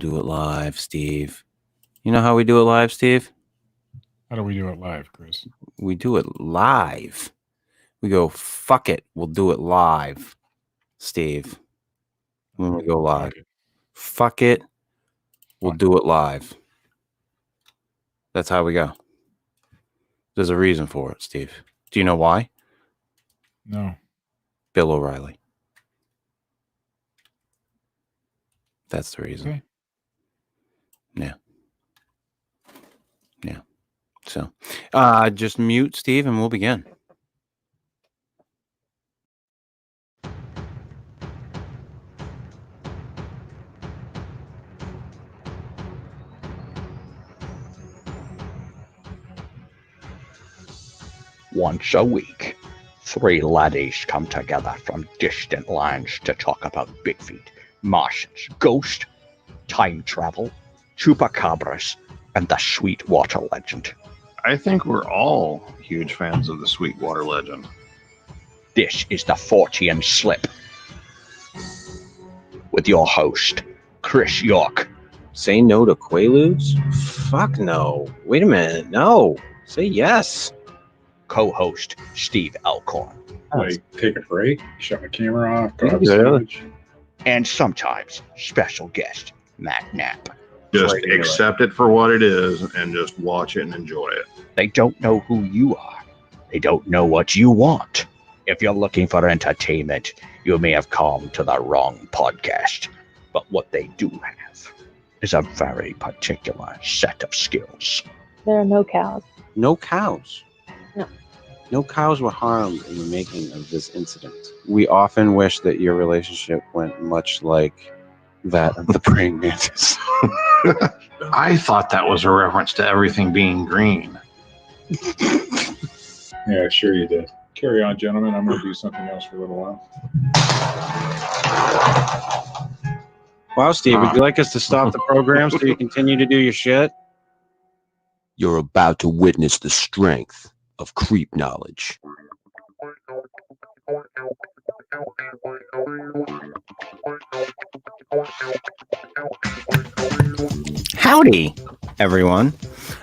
Do it live, Steve. You know how we do it live, Steve? How do we do it live, Chris? We do it live. We go, fuck it, we'll do it live, Steve. When we go live. Fuck it, we'll do it live. That's how we go. There's a reason for it, Steve. Do you know why? No. Bill O'Reilly. That's the reason. Okay. Yeah. So, just mute Steve and we'll begin. Once a week, three laddies come together from distant lands to talk about Bigfeet, Martians, ghosts, time travel, chupacabras, and the Sweetwater legend. I think we're all huge fans of the Sweetwater legend. This is the Fortean Slip with your host, Chris York. Say no to Quaaludes? Fuck no. Wait a minute. No. Say yes. Co-host, Steve Alcorn. Like, take a break, shut my camera off, go Yeah, upstage. And sometimes special guest, Matt Knapp. Just accept it for what it is and just watch it and enjoy it. They don't know who you are. They don't know what you want. If you're looking for entertainment, you may have come to the wrong podcast. But what they do have is a very particular set of skills. There are no cows. No cows. No. No cows were harmed in the making of this incident. We often wish that your relationship went much like that of the praying mantis. I thought that was a reference to everything being green. Yeah, sure you did. Carry on, gentlemen. I'm going to do something else for a little while. Wow, Steve, would you like us to stop the program so you continue to do your shit? You're about to witness the strength of creep knowledge. Howdy, everyone,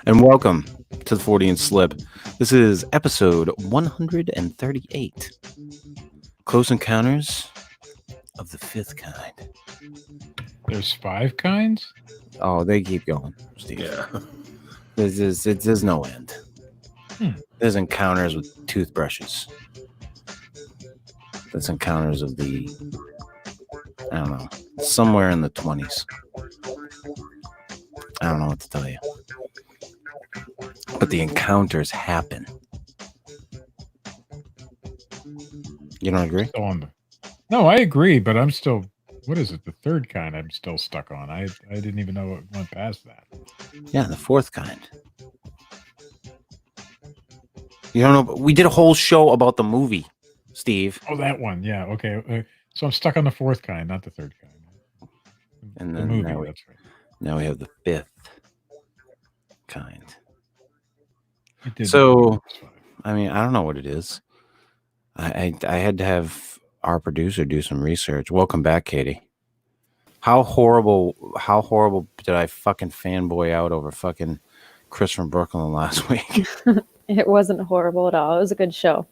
and welcome to the Fortean Slip. This is episode 138. Close Encounters of the Fifth Kind. There's 5 kinds? Oh, they keep going, Steve. Yeah. There's no end. There's encounters with toothbrushes. There's encounters of the, I don't know, somewhere in the 20s. I don't know what to tell you. But the encounters happen. You don't agree? Still on No, I agree, but I'm still, what is it? The third kind I'm still stuck on. I didn't even know it went past that. Yeah, the fourth kind. You don't know, but we did a whole show about the movie, Steve. Oh, that one. Yeah, okay. So I'm stuck on the fourth kind, not the third kind. And The then movie, now we, that's right. now we have the fifth kind. It did So- it's fine. I mean, I don't know what it is. I had to have our producer do some research. Welcome back, Katie. How horrible did I fucking fanboy out over fucking Chris from Brooklyn last week? It wasn't horrible at all. It was a good show.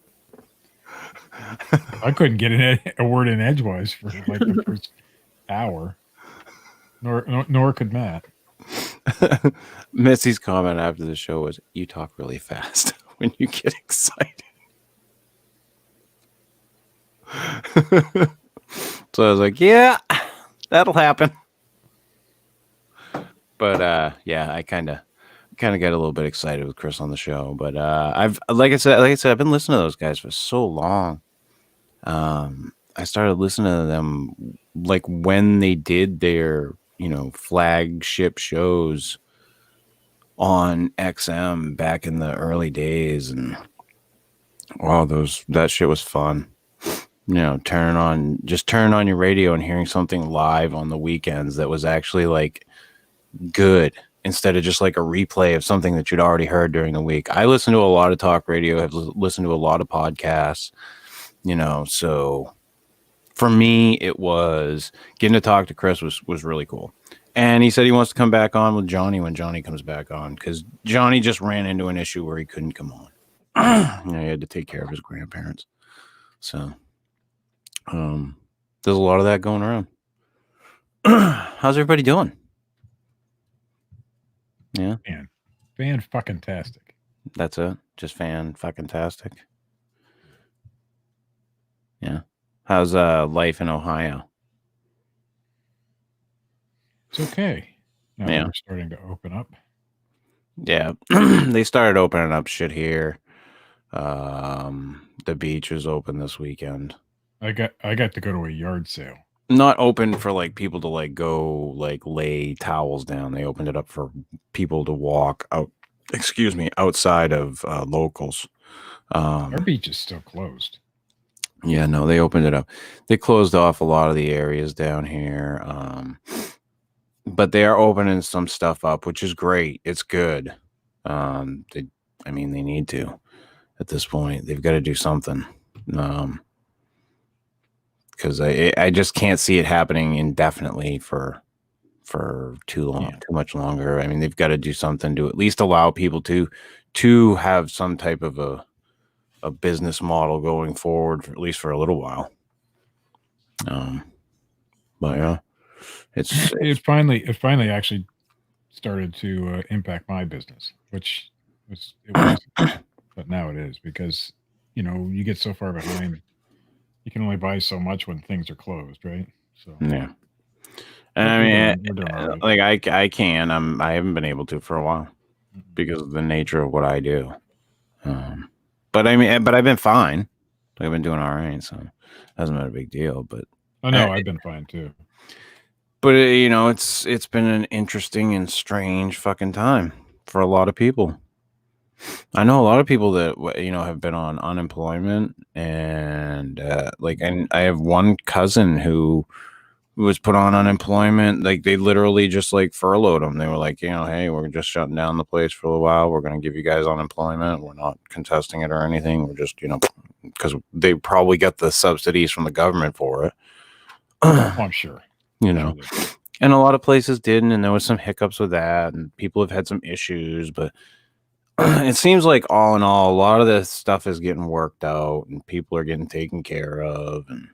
I couldn't get a word in edgewise for like the first hour. Nor could Matt. Missy's comment after the show was, "You talk really fast when you get excited." So I was like, "Yeah, that'll happen." But yeah, I kind of got a little bit excited with Chris on the show. But I've like I said, I've been listening to those guys for so long. I started listening to them like when they did their, flagship shows on XM back in the early days, and that shit was fun. Turning on your radio and hearing something live on the weekends that was actually like good instead of just like a replay of something that you'd already heard during the week. I listen to a lot of talk radio. I've listened to a lot of podcasts, so for me, it was getting to talk to Chris was really cool. And he said he wants to come back on with Johnny when Johnny comes back on, because Johnny just ran into an issue where he couldn't come on. He had to take care of his grandparents. So there's a lot of that going around. How's everybody doing? Yeah. Fan fucking tastic. That's it. Just fan fucking tastic. Yeah. How's life in Ohio? It's okay. Now Yeah. that we're starting to open up. Yeah. They started opening up shit here. The beach was open this weekend. I got to go to a yard sale. Not open for like people to like go like lay towels down. They opened it up for people to walk out. Excuse me, outside of locals. Our beach is still closed. Yeah, no, they opened it up. They closed off a lot of the areas down here. But they are opening some stuff up, which is great. It's good. They need to at this point. They've got to do something. Because I just can't see it happening indefinitely for too long, too much longer. I mean, they've got to do something to at least allow people to have some type of a business model going forward, at least for a little while. But yeah, it finally actually started to impact my business, which it was, but now it is, because you get so far behind. You can only buy so much when things are closed, right? So yeah. And I mean, like I haven't been able to for a while because of the nature of what I do. But I've been fine. I've been doing all right, so it hasn't been a big deal. But I've been fine too. But it's been an interesting and strange fucking time for a lot of people. I know a lot of people that have been on unemployment, and and I have one cousin who was put on unemployment. Like they literally just like furloughed him. They were like, hey, we're just shutting down the place for a while. We're going to give you guys unemployment. We're not contesting it or anything. We're just because they probably got the subsidies from the government for it. I'm sure. And a lot of places didn't, and there was some hiccups with that, and people have had some issues, but it seems like all in all, a lot of this stuff is getting worked out, and people are getting taken care of, and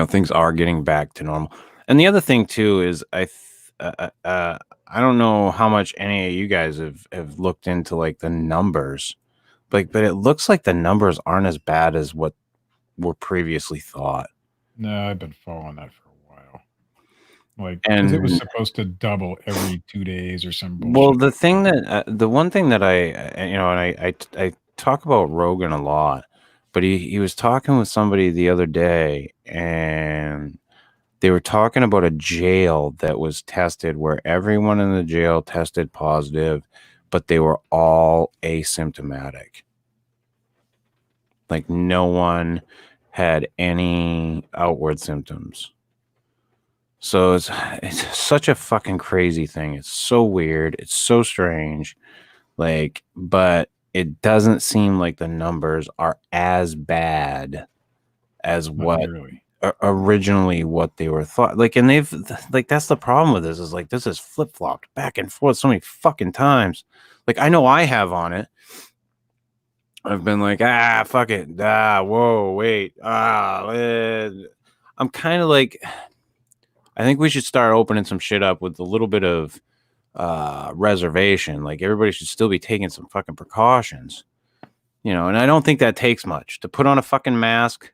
things are getting back to normal. And the other thing too is I don't know how much any of you guys have looked into like the numbers, but it looks like the numbers aren't as bad as what were previously thought. No, I've been following that for a while. Because it was supposed to double every 2 days or some bullshit. Well, the one thing that I talk about Rogan a lot, but he was talking with somebody the other day, and they were talking about a jail that was tested where everyone in the jail tested positive, but they were all asymptomatic. Like no one had any outward symptoms. So it's such a fucking crazy thing. It's so weird. It's so strange. But it doesn't seem like the numbers are as bad as what originally what they were thought. And they've that's the problem with this, is this is flip-flopped back and forth so many fucking times. I know I have on it. I've been like, fuck it. Whoa, wait. I'm kind of like, I think we should start opening some shit up with a little bit of reservation. Everybody should still be taking some fucking precautions, and I don't think that takes much to put on a fucking mask,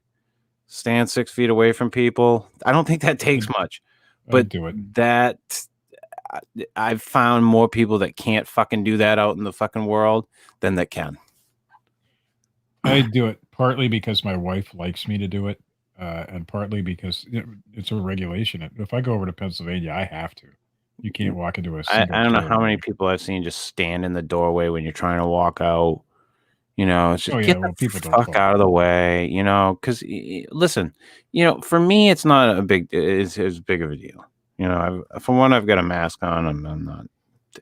stand 6 feet away from people. I don't think that takes much, but do it. That I've found more people that can't fucking do that out in the fucking world than that can. I do it partly because my wife likes me to do it, and partly because it's a regulation. If I go over to Pennsylvania, I have to. You can't walk into a single I don't know how many people I've seen just stand in the doorway when you're trying to walk out. It's just get the fuck out of the way, because listen, for me, it's not it's as big of a deal. For one, I've got a mask on, and I'm not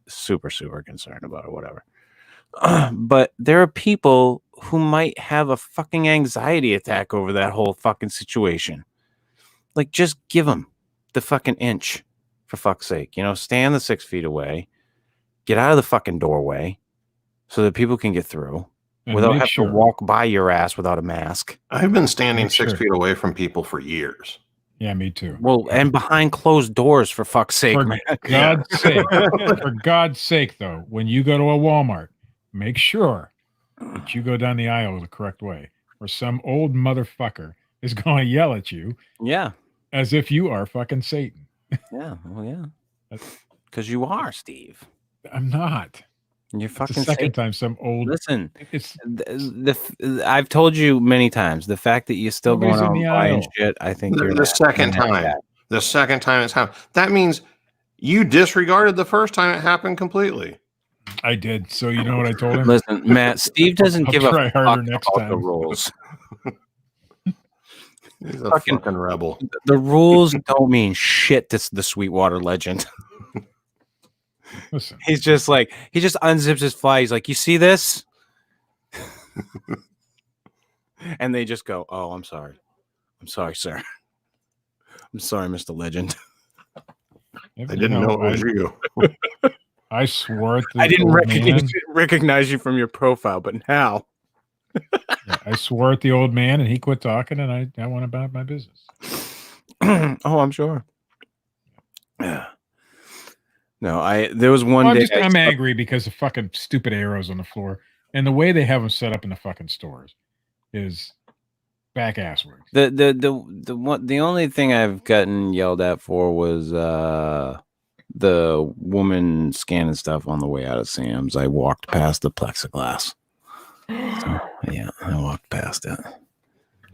super concerned about it, whatever. But there are people who might have a fucking anxiety attack over that whole fucking situation. Just give them the fucking inch, for fuck's sake. Stand the 6 feet away. Get out of the fucking doorway so that people can get through And without make having sure. to walk by your ass without a mask. I've been standing Make 6 sure. feet away from people for years. Yeah, me too. Well, and behind closed doors, for fuck's sake, For man. God's sake. For God's sake, though, when you go to a Walmart, make sure that you go down the aisle the correct way, or some old motherfucker is going to yell at you Yeah. as if you are fucking Satan. Yeah. Well, yeah. Because you are, Steve. I'm not. You're It's fucking the second Satan. time some old. Listen, It's I've told you many times, the fact that you're still Nobody's going in the on buying aisle. shit, I think you're The second time. The second time it's happened. That means you disregarded the first time it happened completely. I did. So you know what I told him? Listen, Matt, Steve doesn't I'll give a try harder fuck next about the time. rules. He's a Fucking- fucking rebel. The rules don't mean shit to the Sweetwater legend. Listen, He just unzips his fly. He's like, you see this? And they just go, oh, I'm sorry. I'm sorry, sir. I'm sorry, Mr. Legend. I didn't know it was you. I swore at the I didn't old recognize you from your profile, but now. Yeah, I swore at the old man, and he quit talking, and I went about my business. Oh, I'm sure. Yeah. No, there was one Well, day. I'm angry because of fucking stupid arrows on the floor, and the way they have them set up in the fucking stores is back ass work. The only thing I've gotten yelled at for was the woman scanning stuff on the way out of Sam's. I walked past the plexiglass. So, yeah, I walked past it.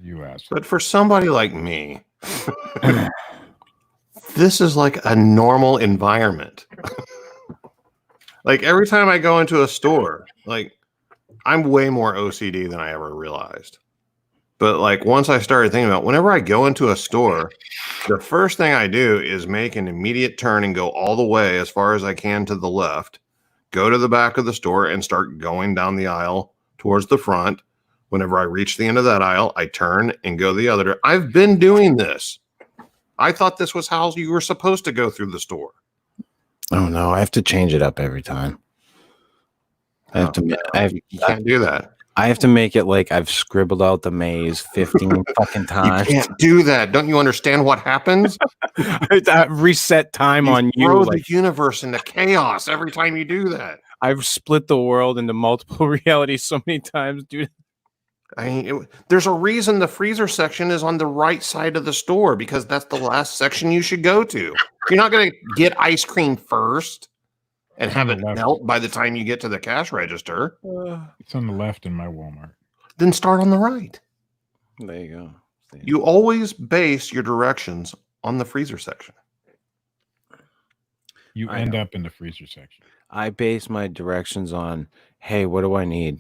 You asked. But for somebody like me, this is like a normal environment. Like every time I go into a store, like I'm way more OCD than I ever realized. But like once I started thinking about whenever I go into a store, the first thing I do is make an immediate turn and go all the way as far as I can to the left, go to the back of the store and start going down the aisle towards the front. Whenever I reach the end of that aisle, I turn and go the other. I've been doing this. I thought this was how you were supposed to go through the store. Oh no, I have to change it up every time. You can't do that. I have to make it like I've scribbled out the maze 15 fucking You times. can't do that. Don't you understand what happens? I reset time on you. Throw Like, the universe into chaos every time you do that. I've split the world into multiple realities so many times, dude. I mean, there's a reason the freezer section is on the right side of the store because that's the last section you should go to. You're not going to get ice cream first and have it melt by the time you get to the cash register. It's on the left in my Walmart. Then start on the right. There you go. You always base your directions on the freezer section. You I end know. up in the freezer section. I base my directions on, hey, what do I need?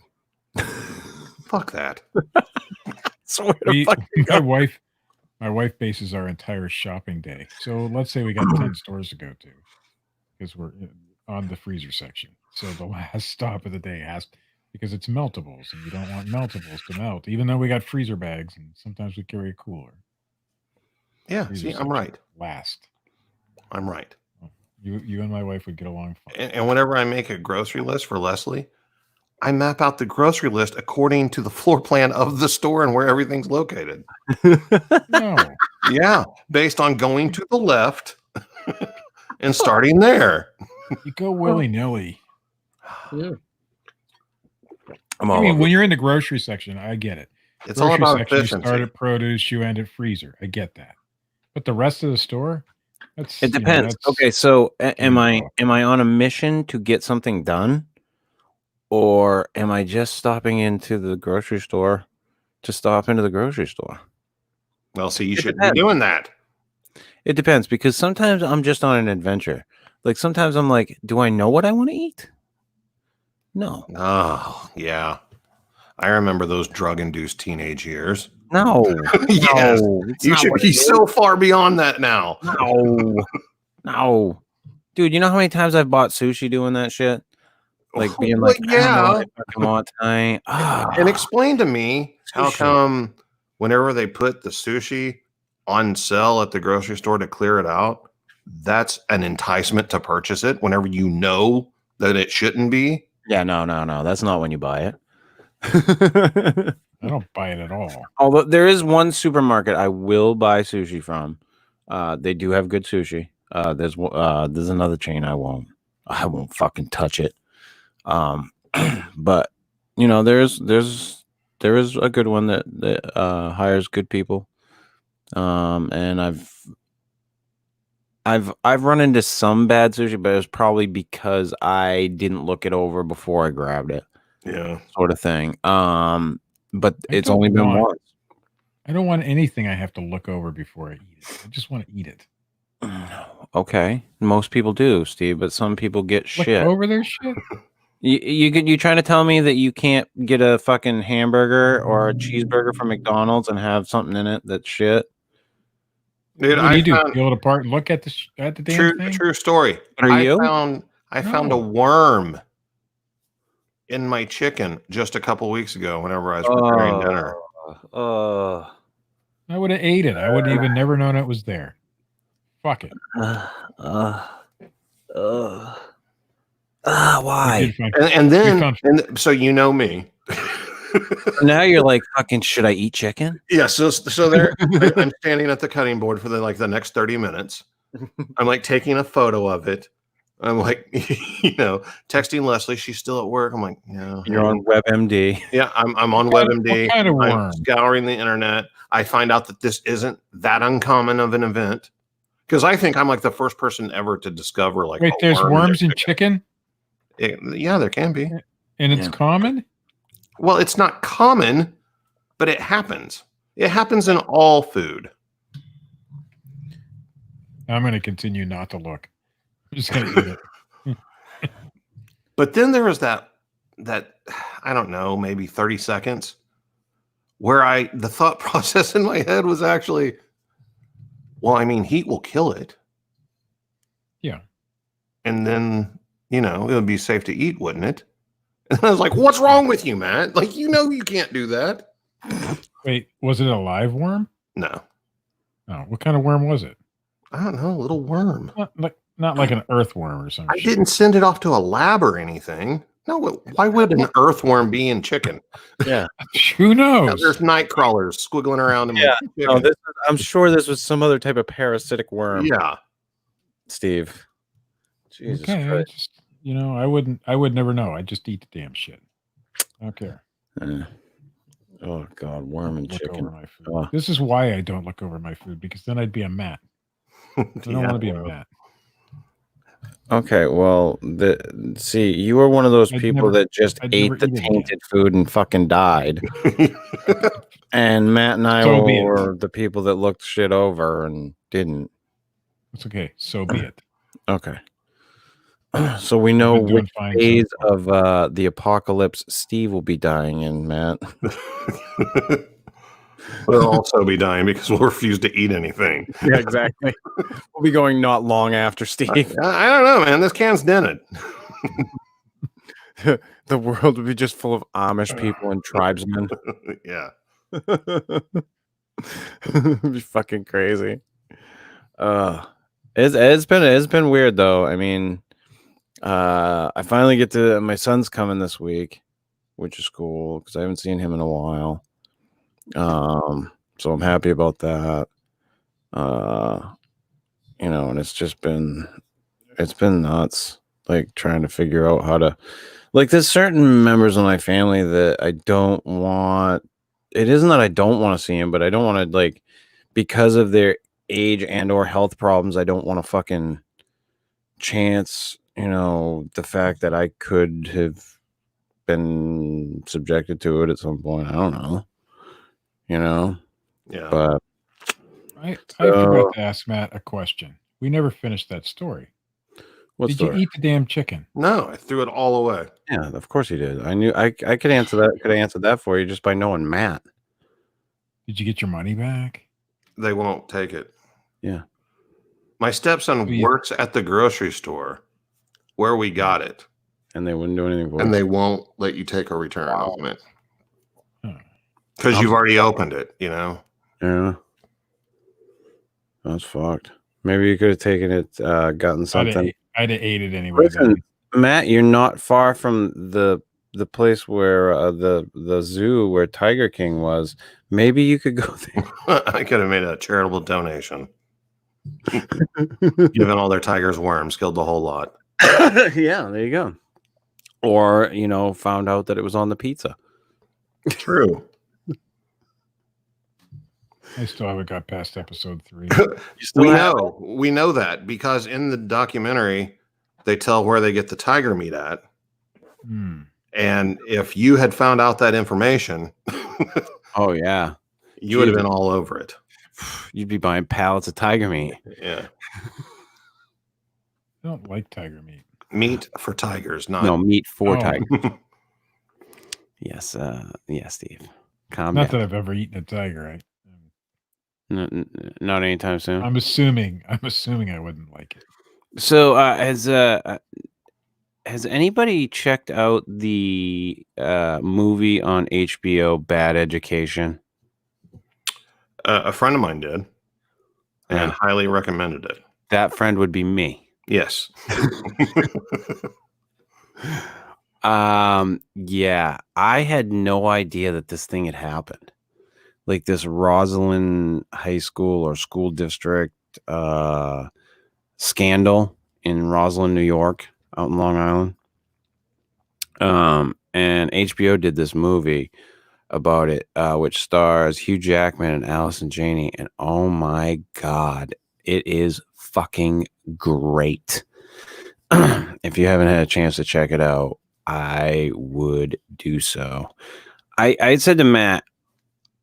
Fuck that. So where the fuck My wife bases our entire shopping day. So let's say we got 10 stores to go to because we're on the freezer section. So the last stop of the day because it's meltables and you don't want meltables to melt, even though we got freezer bags and sometimes we carry a cooler. Yeah, Freezer see, I'm section right. Last. I'm right. You and my wife would get along fine. And whenever I make a grocery list for Leslie, I map out the grocery list according to the floor plan of the store and where everything's located. No. Yeah, based on going to the left and starting there. You go willy-nilly. I'm I all mean, over when you're in the grocery section, I get it. It's all Grocery about section, you efficiency. start at produce, you end at freezer. I get that. But the rest of the store, that's It depends. Okay, so am I on a mission to get something done, or am I just stopping into the grocery store to stop into the grocery store? Well, see, you It shouldn't depends. be doing that. It depends because sometimes I'm just on an adventure. Like sometimes I'm like, do I know what I want to eat? No. Oh, yeah. I remember those drug-induced teenage years. No. Yes. No, it's You not should what be it is. so far beyond that now. No. No. Dude, you know how many times I've bought sushi doing that shit? Like being Well, like, I don't know yeah. what I fucking want tonight. And explain to me how Sushi. come whenever they put the sushi on sale at the grocery store to clear it out, that's an enticement to purchase it whenever you know that it shouldn't be. Yeah, no. That's not when you buy it. I don't buy it at all. Although there is one supermarket I will buy sushi from. They do have good sushi. There's another chain I won't fucking touch it. But you know, there is a good one that hires good people. And I've run into some bad sushi, but it was probably because I didn't look it over before I grabbed it. Yeah. Sort of thing. But I it's don't only been want- once. I don't want anything I have to look over before I eat it. I just want to eat it. Okay, most people do, Steve, but some people get Look shit. over their shit? You trying to tell me that you can't get a fucking hamburger or a cheeseburger from McDonald's and have something in it that's shit? Dude, What do you do? found, Peel it apart and look at the damn thing? true story. Are you? I found a No. worm in my chicken just a couple weeks ago whenever I was preparing dinner. I would have ate it. I would have even never known it was there. Fuck it. I Why? did find- And then found- and so you know me. Now you're like, fucking, should I eat chicken? Yeah, so there I'm standing at the cutting board for the next 30 minutes. I'm like taking a photo of it. I'm like, texting Leslie. She's still at work. I'm like, yeah. You're on WebMD. Yeah, I'm on What WebMD. kind of I'm worm? scouring the internet. I find out that this isn't that uncommon of an event because I think I'm like the first person ever to discover like. Wait, a there's worm worms in their chicken? Yeah, there can be. And it's Yeah. common? Well, it's not common, but it happens. It happens in all food. I'm going to continue not to look. I'm just going to eat it. But then there was that I don't know, maybe 30 seconds where the thought process in my head was actually, well, I mean, heat will kill it. Yeah. And then, it would be safe to eat, wouldn't it? And I was like, what's wrong with you, Matt? Like, you can't do that. Wait, was it a live worm? No, Oh, what kind of worm was it? I don't know, a little worm. Not like an earthworm or something. I didn't send it off to a lab or anything. No, why would an earthworm be in chicken? Yeah. Who knows? Yeah, there's night crawlers squiggling around in my chicken. No, I'm sure this was some other type of parasitic worm. Yeah. Steve. Jesus Okay, I Christ. just, I would never know. I just eat the damn shit. I don't care. Oh God, worm and Look chicken. over my food. Oh. This is why I don't look over my food, because then I'd be a Matt. I don't want to be a Matt. Okay, well, see, you were one of those people that just I'd ate never the eat it again. tainted food and fucking died. And Matt and I So be it. were the people that looked shit over and didn't. It's okay. So be it. Okay. So we know I've been doing which fine so phase far. of the apocalypse Steve will be dying in, Matt. We'll also be dying because we'll refuse to eat anything. Yeah, exactly. We'll be going not long after Steve. I don't know, man. This can's dented. The world would be just full of Amish people and tribesmen. Yeah. It'd be fucking crazy. It's been weird though. I mean, I finally get to my son's coming this week, which is cool because I haven't seen him in a while. So I'm happy about that. And it's been nuts. Like trying to figure out how to, like, there's certain members of my family that I don't want. It isn't that I don't want to see him, but I don't want to, like, because of their age and or health problems, I don't want to fucking chance, the fact that I could have been subjected to it at some point. I don't know. Yeah. But I forgot to ask Matt a question. We never finished that story. what's Did you eat the damn chicken? No, I threw it all away. Yeah, of course he did. I knew I could answer that. Could have answered that for you just by knowing Matt. Did you get your money back? They won't take it. Yeah. My stepson Yeah. works at the grocery store where we got it, And they wouldn't do anything for and it. they won't let you take a return on it Huh. because you've already opened it. Yeah. That's fucked. Maybe you could have taken it, gotten something. I'd have ate it anyway. Listen, Matt, you're not far from the place where the zoo where Tiger King was. Maybe you could go there. I could have made a charitable donation. Given all their tigers worms, killed the whole lot. Yeah, there you go. Or, found out that it was on the pizza. True. I still haven't got past episode 3. We know that because in the documentary they tell where they get the tiger meat at. And if you had found out that information, oh yeah, you would have been all over it. You'd be buying pallets of tiger meat. Yeah. I don't like tiger meat. Meat for tigers, not meat for tigers. Yes, Steve. Calm Not down. that I've ever eaten a tiger. Not anytime soon. I'm assuming I wouldn't like it. So, has anybody checked out the movie on HBO, Bad Education? A friend of mine did, and highly recommended it. That friend would be me. Yes. Yeah, I had no idea that this thing had happened. Like this Roslyn High School or school district scandal in Roslyn, New York, out in Long Island. And HBO did this movie about it, which stars Hugh Jackman and Allison Janney, and oh my god, it is fucking great. If you haven't had a chance to check it out, I would do so. I said to Matt,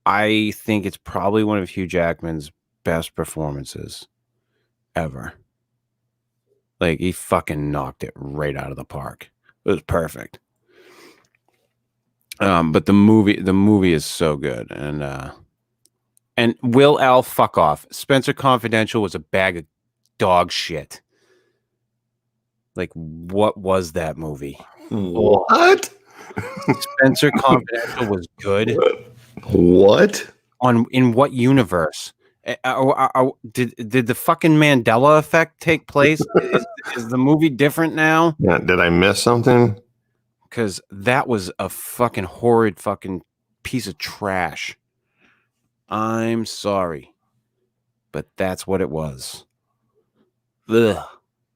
I think it's probably one of Hugh Jackman's best performances ever. Like, he fucking knocked it right out of the park. It was perfect. But the movie is so good, and Will L. fuck off. Spencer Confidential was a bag of dog shit. Like, what was that movie? What? Spencer Confidential was good. What? In what universe? Did the fucking Mandela effect take place? Is the movie different now? Yeah, did I miss something? Because that was a fucking horrid fucking piece of trash. I'm sorry, but that's what it was. Ugh.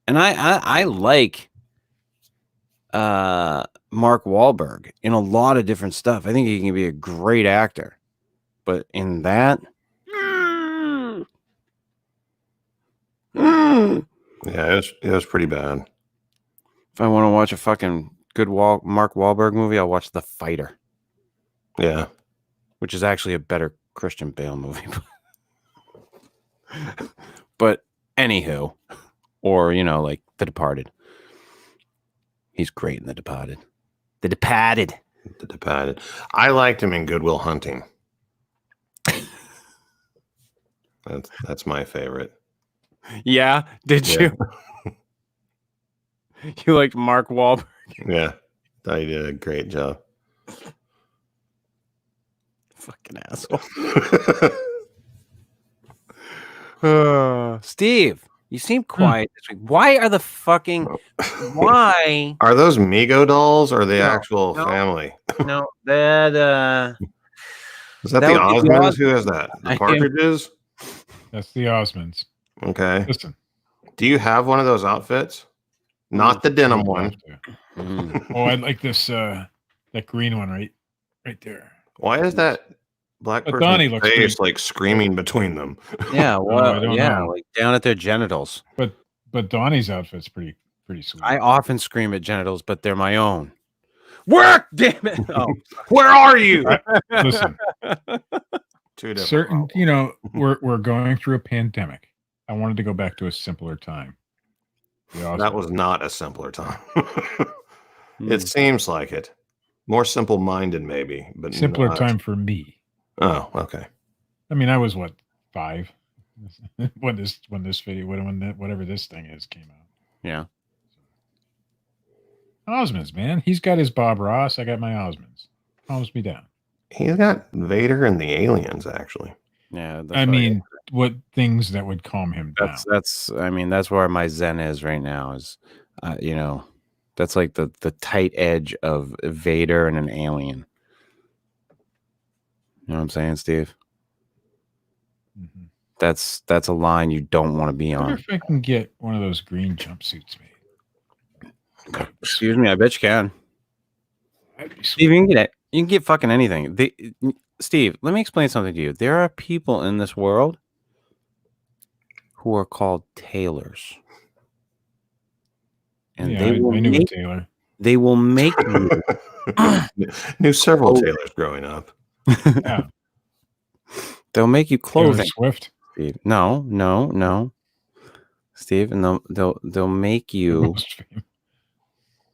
And I like Mark Wahlberg in a lot of different stuff. I think he can be a great actor, but in that, yeah, it was pretty bad. if I want to watch a fucking good Mark Wahlberg movie, I'll watch The Fighter. Yeah, which is actually a better Christian Bale movie. But anywho, or like The Departed. He's great in The Departed. The Departed. I liked him in Good Will Hunting. That's my favorite. Yeah, did you? You liked Mark Wahlberg? Yeah, thought he did a great job. Fucking asshole. Steve, you seem quiet this week. Why are the fucking... Why? Are those Mego dolls or the actual family? No, that... Is that the Osmonds? Who is that? The Partridges? That's the Osmonds. Okay. Listen. Do you have one of those outfits? Not the denim one. Oh, I like this that green one right there. Why is that black person's face like screaming between them? Yeah, well, like down at their genitals. But Donnie's outfit's pretty sweet. I often scream at genitals, but they're my own. Work, damn it! Oh, where are you? Listen, two different. Certain, we're going through a pandemic. I wanted to go back to a simpler time. That was not a simpler time. It seems like it. More simple-minded, maybe, but simpler time for me. Oh, okay. I mean, I was 5 when this video, whatever this thing is, came out. Yeah. Osmonds, man. He's got his Bob Ross. I got my Osmonds. Calms me down. He's got Vader and the aliens, actually. Yeah. I mean, things that would calm him down. That's I mean, that's where my zen is right now. Is that's like the tight edge of Vader and an alien. You know what I'm saying, Steve? Mm-hmm. That's a line you don't want to be I wonder on. if I can get one of those green jumpsuits made. Excuse me, I bet you can. That'd be Steve, sweet. you can get fucking anything. Steve, let me explain something to you. There are people in this world who are called tailors. And Yeah, I knew a tailor. they will make you Knew several tailors growing up. Yeah, they'll make you Taylor clothing. Swift. Steve. No. Steve, and they'll make you Most famous.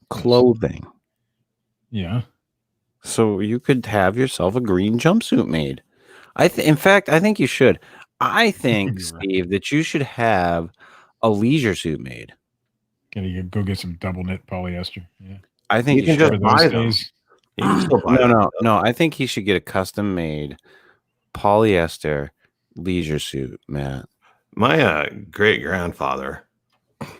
clothing. Yeah. So you could have yourself a green jumpsuit made. In fact, I think you should. I think, You're right. Steve, that you should have a leisure suit made. Can you go get some double knit polyester? Yeah. I think You can should. just For those buy them. days. You can still buy them. No. I think he should get a custom made polyester leisure suit, Matt. My great grandfather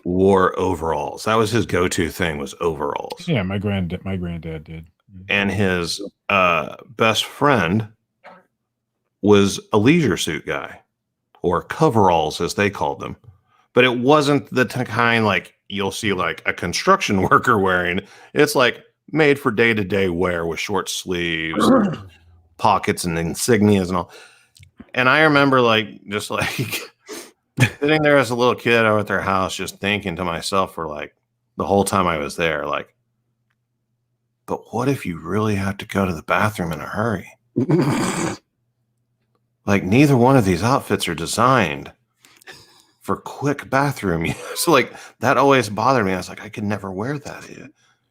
wore overalls. That was his go-to thing, was overalls. Yeah, my granddad did. And his best friend was a leisure suit guy, or coveralls as they called them. But it wasn't the kind like you'll see like a construction worker wearing. It's like made for day-to-day wear with short sleeves, pockets and insignias and all. And I remember just sitting there as a little kid over at their house, just thinking to myself for like the whole time I was there, like, but what if you really have to go to the bathroom in a hurry? Like, neither one of these outfits are designed for quick bathroom use. So like that always bothered me. I was like, I could never wear that.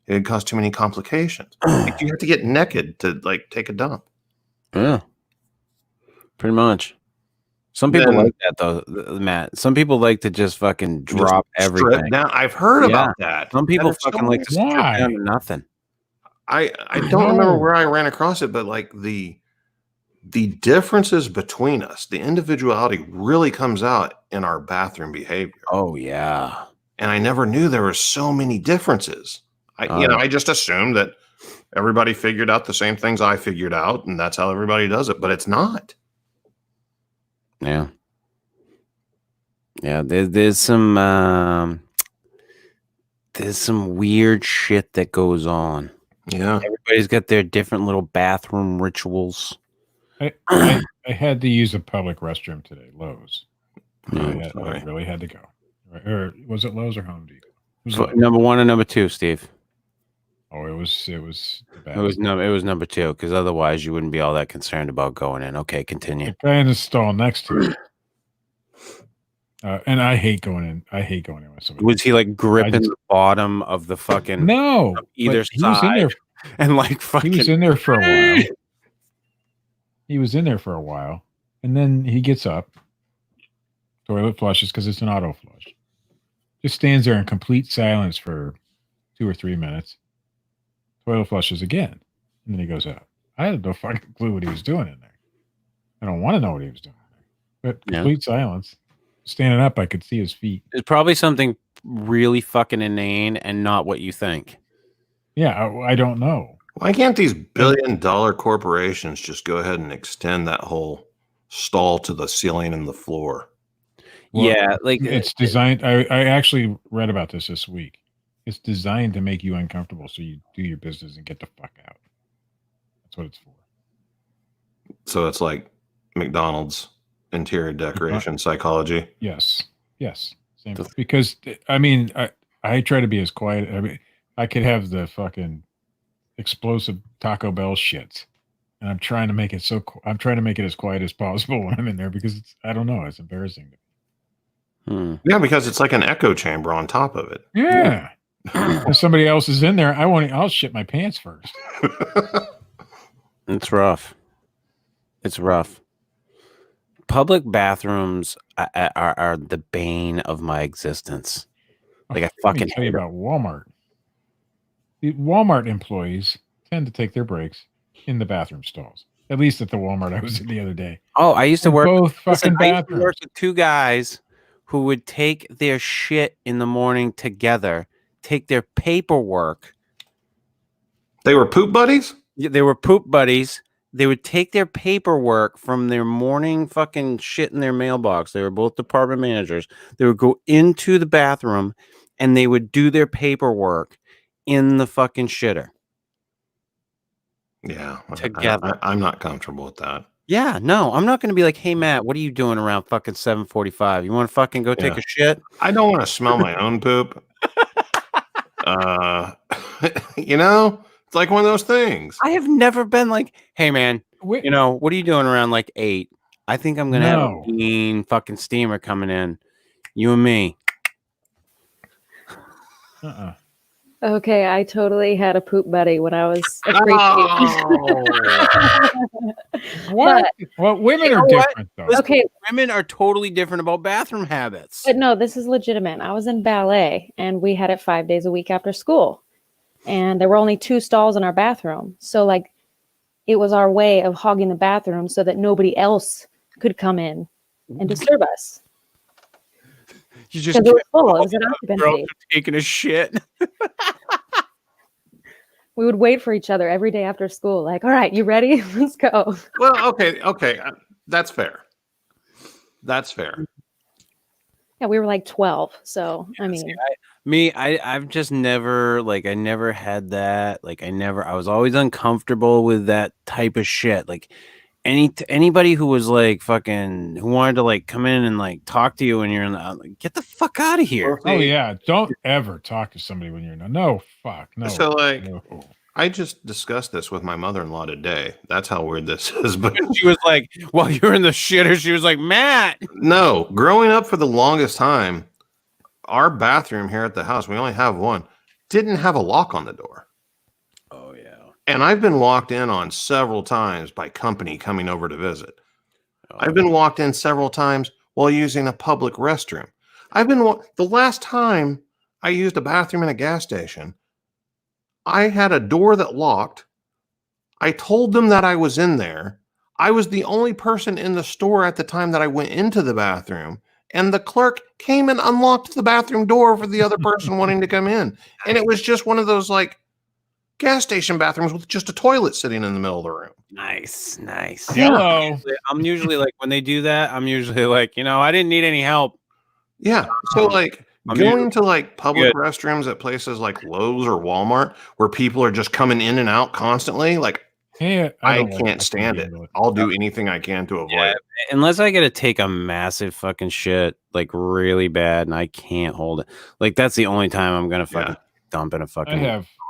It'd cause too many complications. Like, you have to get naked to like take a dump. Yeah. Pretty much. Some people like that though, Matt. Some people like to just fucking drop everything. Now I've heard about that. Some people fucking like to strip down to nothing. I don't remember where I ran across it, but like the differences between us, the individuality really comes out in our bathroom behavior. Oh yeah. And I never knew there were so many differences. I just assumed that everybody figured out the same things I figured out, and that's how everybody does it, but it's not. Yeah. Yeah, there's some weird shit that goes on. Yeah. Everybody's got their different little bathroom rituals. I had to use a public restroom today, Lowe's. Yeah, I really had to go. Or was it Lowe's or Home Depot? Number 1 and number 2, Steve. Oh, it was bad. It was number 2, because otherwise you wouldn't be all that concerned about going in. Okay, continue. The guy in the stall next to me. And I hate going in. With somebody. Was he like gripping the bottom of the fucking no either he was in there, and like fucking he was in there for a while. He was in there for a while, and then he gets up, toilet flushes because it's an auto flush. Just stands there in complete silence for 2 or 3 minutes. Toilet flushes again, and then he goes out. I had no fucking clue what he was doing in there. I don't want to know what he was doing in there, but complete silence. Standing up, I could see his feet. It's probably something really fucking inane and not what you think. Yeah, I don't know. Why can't these billion-dollar corporations just go ahead and extend that whole stall to the ceiling and the floor? Well, yeah, like it's designed. I actually read about this week. It's designed to make you uncomfortable, so you do your business and get the fuck out. That's what it's for. So it's like McDonald's interior decoration psychology. Yes. Same. Because I mean, I try to be as quiet. I mean, I could have the fucking explosive Taco Bell shits, and I'm trying to make it I'm trying to make it as quiet as possible when I'm in there because I don't know, it's embarrassing. Yeah, because it's like an echo chamber on top of it. Yeah. If somebody else is in there, I'll shit my pants first. It's rough. It's rough. Public bathrooms are the bane of my existence. Like I fucking tell you about Walmart. The Walmart employees tend to take their breaks in the bathroom stalls. At least at the Walmart I was in the other day. Oh, I used to work. Both fucking I used to bathrooms. work with two guys who would take their shit in the morning together, take their paperwork. They were poop buddies? Yeah, they were poop buddies. They would take their paperwork from their morning fucking shit in their mailbox. They were both department managers. They would go into the bathroom and they would do their paperwork in the fucking shitter. Yeah. Together. I'm not comfortable with that. Yeah, no, I'm not going to be like, hey, Matt, what are you doing around fucking 7:45? You want to fucking go take a shit? I don't want to smell my own poop. You know, it's like one of those things. I have never been like, hey, man, Wait, you know, what are you doing around like 8? I think I'm going to have No. a mean fucking steamer coming in. You and me. uh-uh. Okay, I totally had a poop buddy when I was a Oh. What? Well, women You are know what? different, though. Listen, Okay, women are totally different about bathroom habits. but no, this is legitimate. I was in ballet and we had it 5 days a week after school. And there were only 2 stalls in our bathroom. So like it was our way of hogging the bathroom so that nobody else could come in and disturb us. You just Because it was full. It was an girls occupancy. are taking a shit. We would wait for each other every day after school. Like, all right, you ready? Let's go. Well, okay. That's fair. That's fair. Yeah, we were like 12. So, I mean, I've just never, like, I never had that. Like, I was always uncomfortable with that type of shit. Like, anybody who was like fucking, who wanted to like come in and like talk to you when you're in the, like, get the fuck out of here. Oh yeah, don't ever talk to somebody when you're no fuck no. So like, no. I just discussed this with my mother-in-law today. That's how weird this is. But She was like, while you're in the shitter, she was like, Matt. no, growing up for the longest time, our bathroom here at the house, we only have one, didn't have a lock on the door. Oh yeah. And I've been walked in on several times by company coming over to visit. Oh, I've been walked in several times while using a public restroom. The last time I used a bathroom in a gas station, I had a door that locked. I told them that I was in there. I was the only person in the store at the time that I went into the bathroom, and the clerk came and unlocked the bathroom door for the other person wanting to come in. And it was just one of those like gas station bathrooms with just a toilet sitting in the middle of the room. nice. Hello. I'm usually like, when they do that, I'm usually like, you know, I didn't need any help. Yeah. So like I'm going to like public good. restrooms at places like Lowe's or Walmart where people are just coming in and out constantly, like Hey, I don't like can't that stand it. either. I'll do anything I can to avoid Yeah, it. unless I gotta take a massive fucking shit, like really bad, and I can't hold it. Like that's the only time I'm gonna fucking dump in a fucking.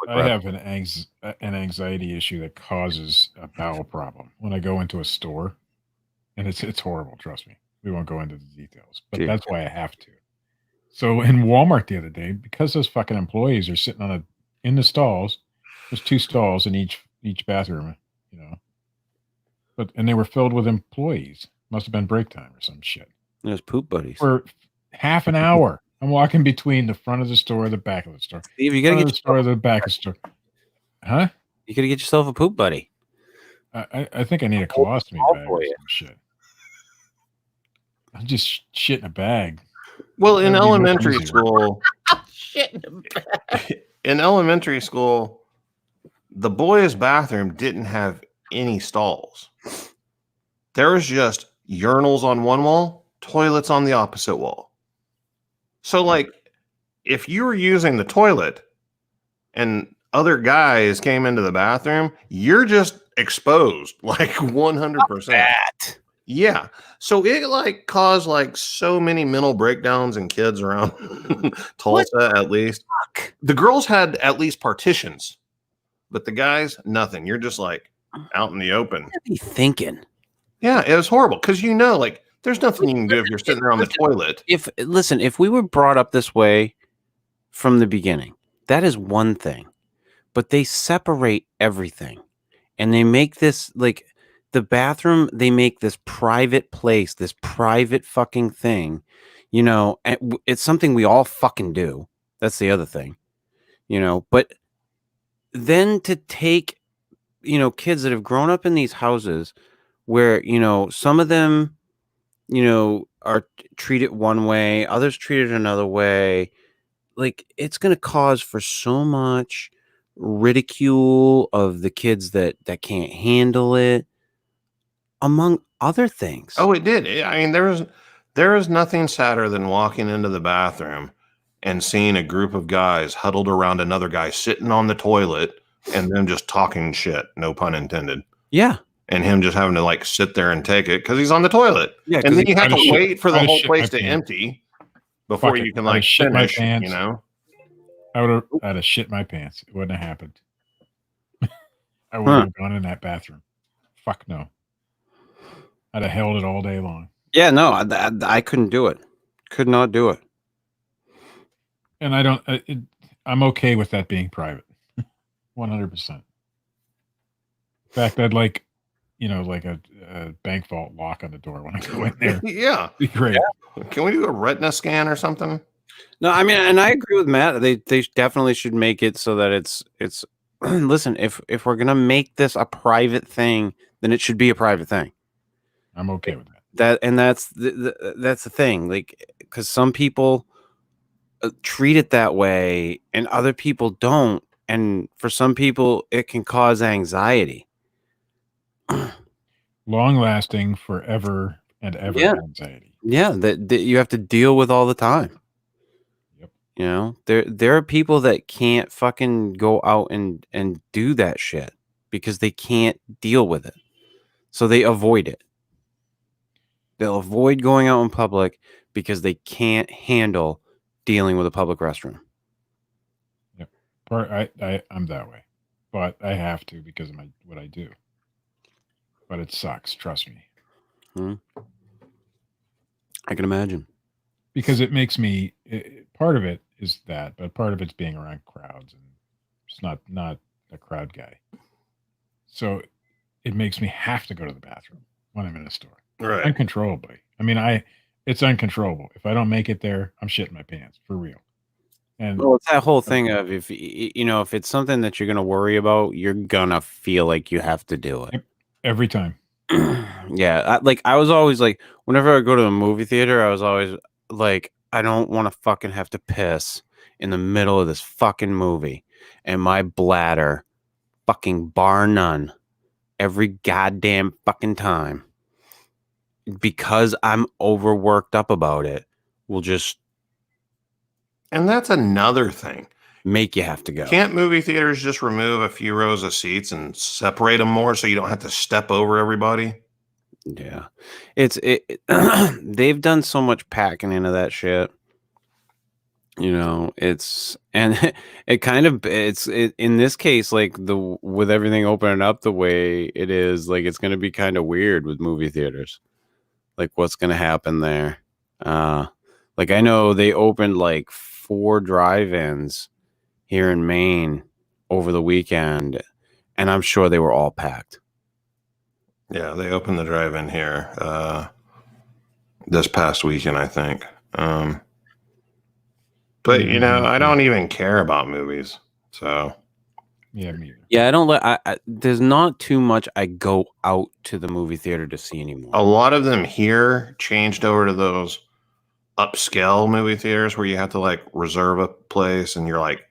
I have an anxiety issue that causes a bowel problem when I go into a store, and it's horrible. Trust me. We won't go into the details, but Dude. that's why I have to. So in Walmart the other day, because those fucking employees are sitting in the stalls, there's 2 stalls in each bathroom, you know, and they were filled with employees. Must have been break time or some shit. There's poop buddies. For half an hour, I'm walking between the front of the store, the back of the store. Steve, you gotta Front get of the store, the back of the store. Huh? you gotta get yourself a poop buddy. I think I need a colostomy All bag for or you. some shit. I'm just shit in a bag. Well, in That'd be much elementary easier. school, in elementary school, the boys' bathroom didn't have any stalls. There was just urinals on one wall, toilets on the opposite wall. So, like, if you were using the toilet and other guys came into the bathroom, you're just exposed, like 100%. That. Yeah. So it like caused like so many mental breakdowns in kids around Tulsa, at least. The girls had at least partitions, but the guys, nothing. You're just like out in the open. What are you thinking? Yeah, it was horrible because like there's nothing you can do if you're sitting there on the toilet. If we were brought up this way from the beginning, that is one thing. But they separate everything. And they make this like the bathroom, they make this private place, this private fucking thing, you know, and it's something we all fucking do. That's the other thing, you know, but then to take kids that have grown up in these houses where, some of them, are treated one way, others treated another way. Like, it's going to cause for so much ridicule of the kids that can't handle it, among other things. Oh, it did. I mean, there is nothing sadder than walking into the bathroom and seeing a group of guys huddled around another guy sitting on the toilet and them just talking shit, no pun intended. Yeah. And him just having to like sit there and take it because he's on the toilet. Yeah, and then you have I'd to shit- wait for the I'd whole shit place my to pants. empty before Fuck you it. can I'd like shit my finish, pants. I'd have shit my pants. It wouldn't have happened. I wouldn't have gone in that bathroom. Fuck no. I'd have held it all day long. Yeah, no, I couldn't do it. Could not do it. And I don't. I'm okay with that being private. 100%. In fact, I'd like, like a bank vault lock on the door when I go in there. Yeah. Be great. Can we do a retina scan or something? No, I mean, and I agree with Matt. They definitely should make it so that it's listen, if we're gonna make this a private thing, then it should be a private thing. I'm okay with that. That's the thing, like, because some people treat it that way and other people don't, and for some people it can cause anxiety. Long lasting, forever and ever anxiety. Yeah, that you have to deal with all the time. Yep. There are people that can't fucking go out and do that shit because they can't deal with it, so they avoid it. They'll avoid going out in public because they can't handle dealing with a public restroom. Yep. I'm that way, but I have to because of what I do. But it sucks. Trust me. I can imagine. Because it makes me. Part of it is that, but part of it's being around crowds and just not a crowd guy. So it makes me have to go to the bathroom when I'm in a store. Right. Uncontrollably. I mean, it's uncontrollable. If I don't make it there, I'm shitting my pants for real. And well, it's that whole thing of if it's something that you're gonna worry about, you're gonna feel like you have to do it every time. Yeah, I was always like, whenever I go to a movie theater, I was always like, I don't want to fucking have to piss in the middle of this fucking movie, and my bladder, fucking bar none, every goddamn fucking time, because I'm overworked up about it, will just. And that's another thing. Make you have to go. Can't movie theaters just remove a few rows of seats and separate them more so you don't have to step over everybody? Yeah, they've done so much packing into that shit. It's in this case, like with everything opening up the way it is, like it's going to be kind of weird with movie theaters. Like what's going to happen there? Like I know they opened like 4 drive-ins here in Maine over the weekend, and I'm sure they were all packed. Yeah, they opened the drive-in here this past weekend, I think. But I don't even care about movies, so yeah, me either. Yeah, I don't. There's not too much I go out to the movie theater to see anymore. A lot of them here changed over to those upscale movie theaters where you have to like reserve a place and you're like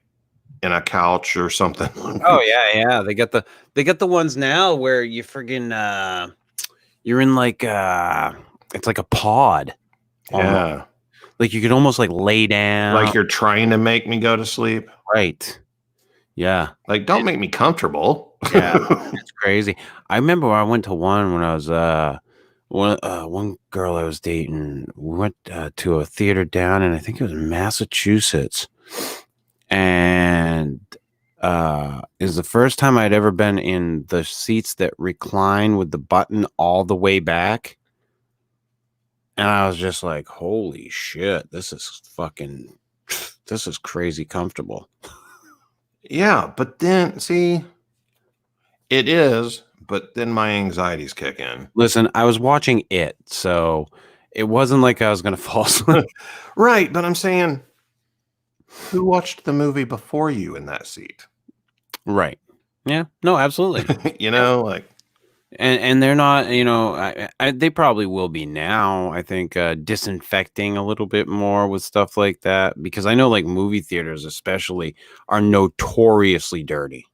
in a couch or something. Oh yeah. They got the ones now where you friggin' you're in like it's like a pod. Yeah. Like you could almost like lay down. Like you're trying to make me go to sleep. Right. Yeah. Like don't make me comfortable. Yeah. It's crazy. I remember I went to one when I was one girl I was dating. We went to a theater down in, I think it was Massachusetts. And it was the first time I'd ever been in the seats that recline with the button all the way back. And I was just like, holy shit, this is crazy comfortable. Yeah, but then see, it is, but then my anxieties kick in. Listen, I was watching it, so it wasn't like I was going to fall asleep. Right, but I'm saying, who watched the movie before you in that seat? Right. Yeah, no, absolutely. You know, like And they're not, they probably will be now. I think disinfecting a little bit more with stuff like that, because I know like movie theaters especially are notoriously dirty.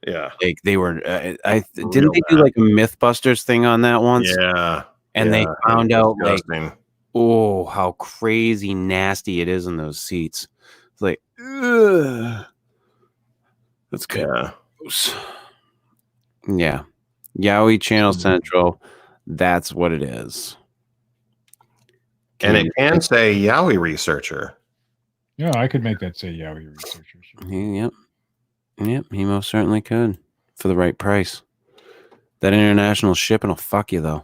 yeah, Like they were, didn't Real they do bad. like a MythBusters thing on that once? yeah, And they yeah, found out like, disgusting. oh, how crazy nasty it is in those seats. It's like, ugh. That's Yeah, gross. Yeah. Yowie Channel Central. That's what it is. and it can say Yowie researcher. Yeah, I could make that say Yowie researcher. Sure. Yep, he most certainly could for the right price. That international shipping will fuck you though.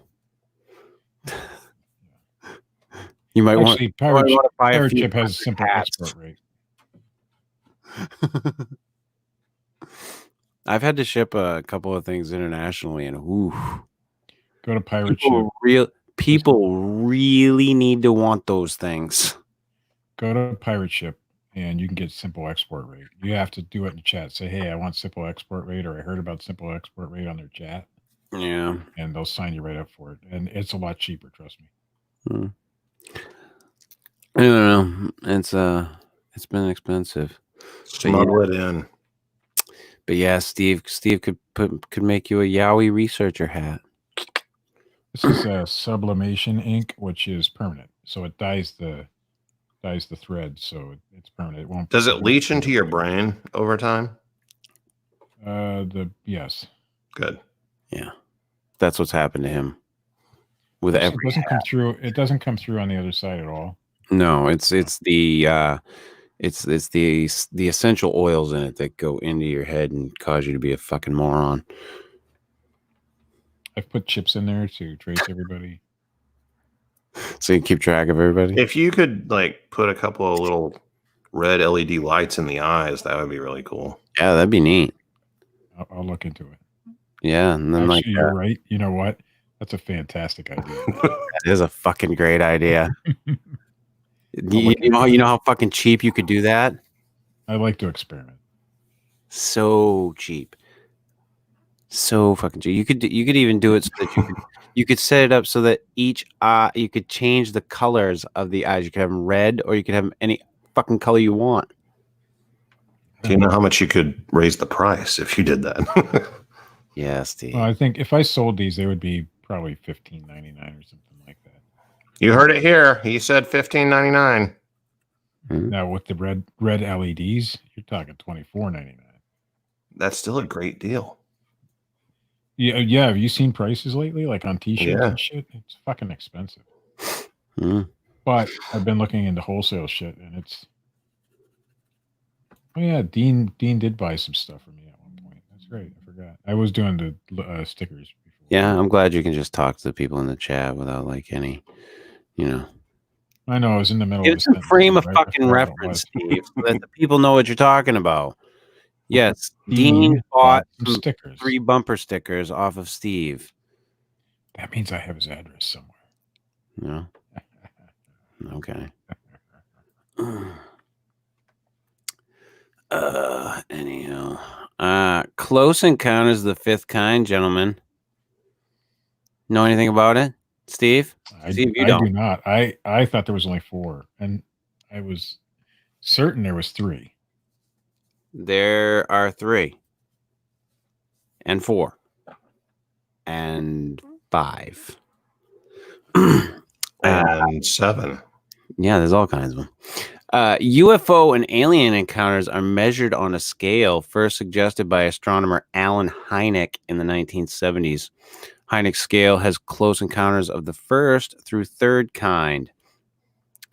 You might Actually, Pirate to buy a Pirate few Ship has simple hats. export rate. I've had to ship a couple of things internationally, and Go to Pirate Ship. People really need to want those things. Go to Pirate Ship, and you can get simple export rate. You have to do it in the chat. Say, hey, I want simple export rate, or I heard about simple export rate on their chat. Yeah. And they'll sign you right up for it. And it's a lot cheaper, trust me. I don't know. It's been expensive. Smuggle it in. But yeah, Steve could make you a Yowie researcher hat. This is a sublimation ink, which is permanent. So it dyes the thread, so it's permanent. It won't. Does it leach into your brain over time? Yes. Good. Yeah, that's what's happened to him. With It doesn't come through. It doesn't come through on the other side at all. No, it's the essential oils in it that go into your head and cause you to be a fucking moron. I've put chips in there to trace everybody. So you keep track of everybody? If you could like put a couple of little red LED lights in the eyes, that would be really cool. Yeah, that'd be neat. I'll look into it. Yeah, and then actually, you're right. You know what? That's a fantastic idea. That is a fucking great idea. you know how fucking cheap you could do that? I like to experiment. So cheap. So fucking cheap. You could even do it so that you could set it up so that each eye, you could change the colors of the eyes. You could have them red, or you could have them any fucking color you want. Do you know how much you could raise the price if you did that? Yeah, Steve. Well, I think if I sold these, they would be probably $15.99 or something like that. You heard it here. He said $15.99. Now with the red LEDs, you're talking $24.99. That's still a great deal. Yeah. Have you seen prices lately, like on T-shirts and shit? It's fucking expensive. But I've been looking into wholesale shit, and it's. Oh yeah, Dean did buy some stuff for me at one point. That's great. I forgot. I was doing the stickers before. Yeah, I'm glad you can just talk to the people in the chat without like any, I know I was in the middle. It's a frame of fucking reference, Steve, so that the people know what you're talking about. Yes, Dean bought some stickers, 3 bumper stickers off of Steve. That means I have his address somewhere. No. Okay. Anyhow, Close Encounters of the Fifth Kind, gentlemen. Know anything about it, Steve? Steve, you don't. I do not. I thought there was only 4, and I was certain there was 3. There are 3, and 4, and 5, and 7. Yeah, there's all kinds of them. UFO and alien encounters are measured on a scale first suggested by astronomer Allen Hynek in the 1970s. Hynek's scale has close encounters of the first through third kind,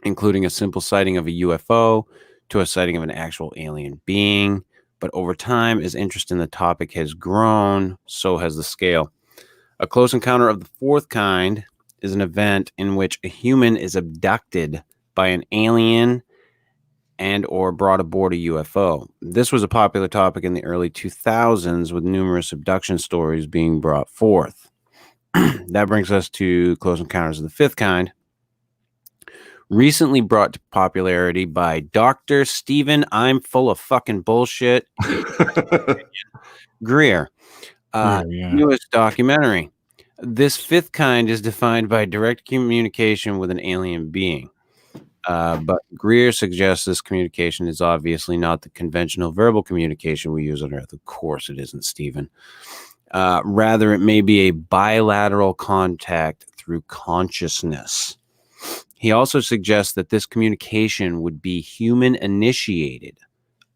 including a simple sighting of a UFO to a sighting of an actual alien being. But over time, as interest in the topic has grown, so has the scale. A close encounter of the fourth kind is an event in which a human is abducted by an alien and or brought aboard a UFO. This was a popular topic in the early 2000s, with numerous abduction stories being brought forth. That brings us to Close Encounters of the Fifth Kind, recently brought to popularity by Dr. Stephen I'm full of fucking bullshit Greer. Newest documentary. This fifth kind is defined by direct communication with an alien being. But Greer suggests this communication is obviously not the conventional verbal communication we use on Earth. Of course it isn't, Stephen. Rather, it may be a bilateral contact through consciousness. He also suggests that this communication would be human initiated,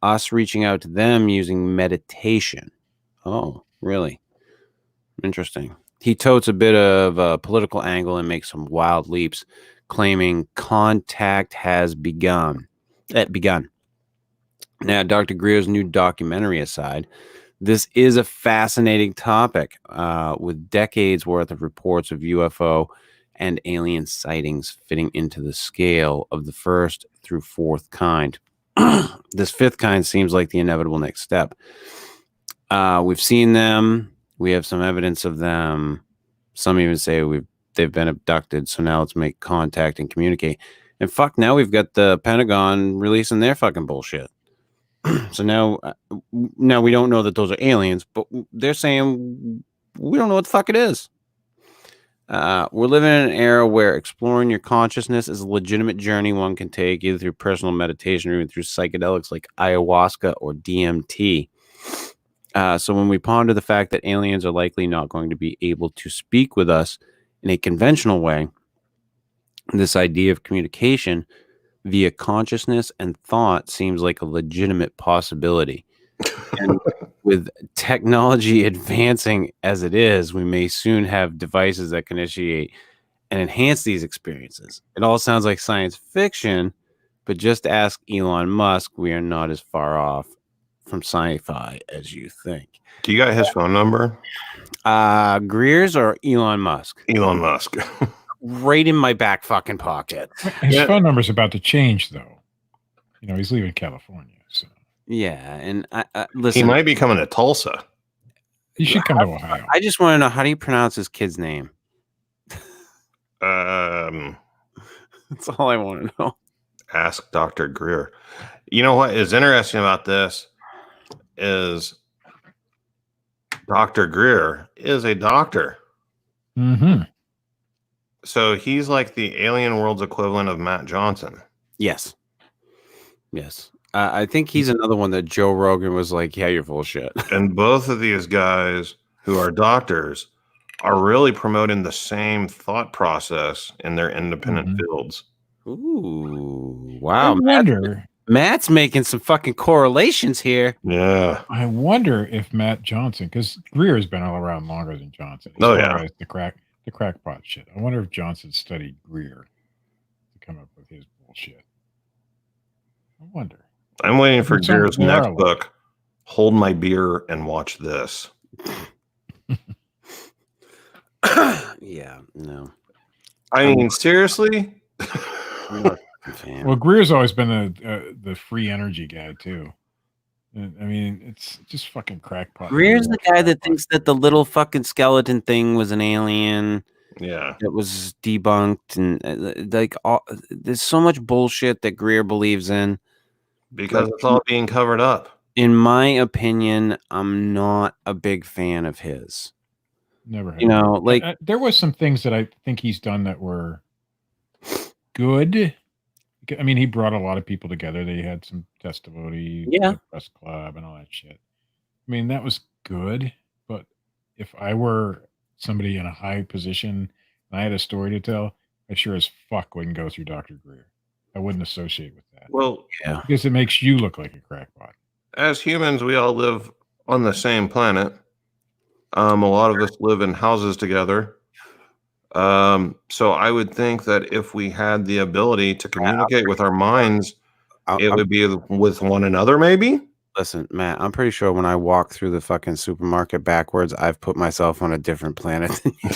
us reaching out to them using meditation. Oh, really? Interesting. He totes a bit of a political angle and makes some wild leaps, claiming contact has begun. Now, Dr. Greer's new documentary aside, this is a fascinating topic with decades worth of reports of UFO and alien sightings fitting into the scale of the first through fourth kind. This fifth kind seems like the inevitable next step. We've seen them. We have some evidence of them. Some even say they've been abducted. So now let's make contact and communicate. And fuck, now we've got the Pentagon releasing their fucking bullshit. So now we don't know that those are aliens, but they're saying we don't know what the fuck it is. We're living in an era where exploring your consciousness is a legitimate journey one can take either through personal meditation or even through psychedelics like ayahuasca or DMT. So when we ponder the fact that aliens are likely not going to be able to speak with us in a conventional way, this idea of communication via consciousness and thought seems like a legitimate possibility. And with technology advancing as it is, we may soon have devices that can initiate and enhance these experiences. It all sounds like science fiction, but just ask Elon Musk. We are not as far off from sci-fi as you think. Do you got his phone number? Greer's or Elon Musk? Elon Musk. Right in my back fucking pocket. His phone number's about to change, though. You know, he's leaving California. So yeah, and listen, he might be coming to Tulsa. he should come to Ohio. I just want to know, how do you pronounce his kid's name? That's all I want to know. Ask Dr. Greer. You know what is interesting about this is Dr. Greer is a doctor. Mm-hmm. So he's like the alien world's equivalent of Matt Johnson. Yes. I think he's another one that Joe Rogan was like, yeah, you're full of shit. And both of these guys who are doctors are really promoting the same thought process in their independent fields. Ooh, wow. I wonder. Matt's making some fucking correlations here. Yeah. I wonder if Matt Johnson, because Greer has been all around longer than Johnson. Oh, yeah. The crackpot shit. I wonder if Johnson studied Greer to come up with his bullshit. I wonder. I'm waiting for Greer's next book. Hold my beer and watch this. Yeah, no. I mean, seriously? Well, Greer's always been the free energy guy, too. I mean, it's just fucking crackpot. Greer's the guy that thinks that the little fucking skeleton thing was an alien. Yeah. That was debunked. And there's so much bullshit that Greer believes in. Because it's all being covered up. In my opinion, I'm not a big fan of his. Never have. You know, like there was some things that I think he's done that were good. I mean, he brought a lot of people together. They had some testimony, the press club, and all that shit. I mean, that was good. But if I were somebody in a high position and I had a story to tell, I sure as fuck wouldn't go through Dr. Greer. I wouldn't associate with that. Well, yeah, because it makes you look like a crackpot. As humans, we all live on the same planet. A lot of us live in houses together. So I would think that if we had the ability to communicate with our minds, it would be with one another, maybe? Listen, Matt, I'm pretty sure when I walk through the fucking supermarket backwards, I've put myself on a different planet than you.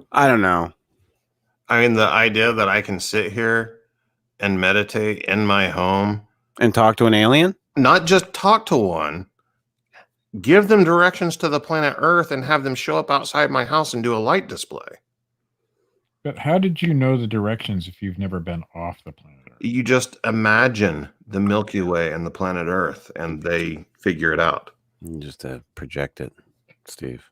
I don't know. I mean, the idea that I can sit here and meditate in my home and talk to an alien, not just talk to one, give them directions to the planet Earth and have them show up outside my house and do a light display. But how did you know the directions if you've never been off the planet Earth? You just imagine the Milky Way and the planet Earth, and they figure it out. Just to project it, Steve.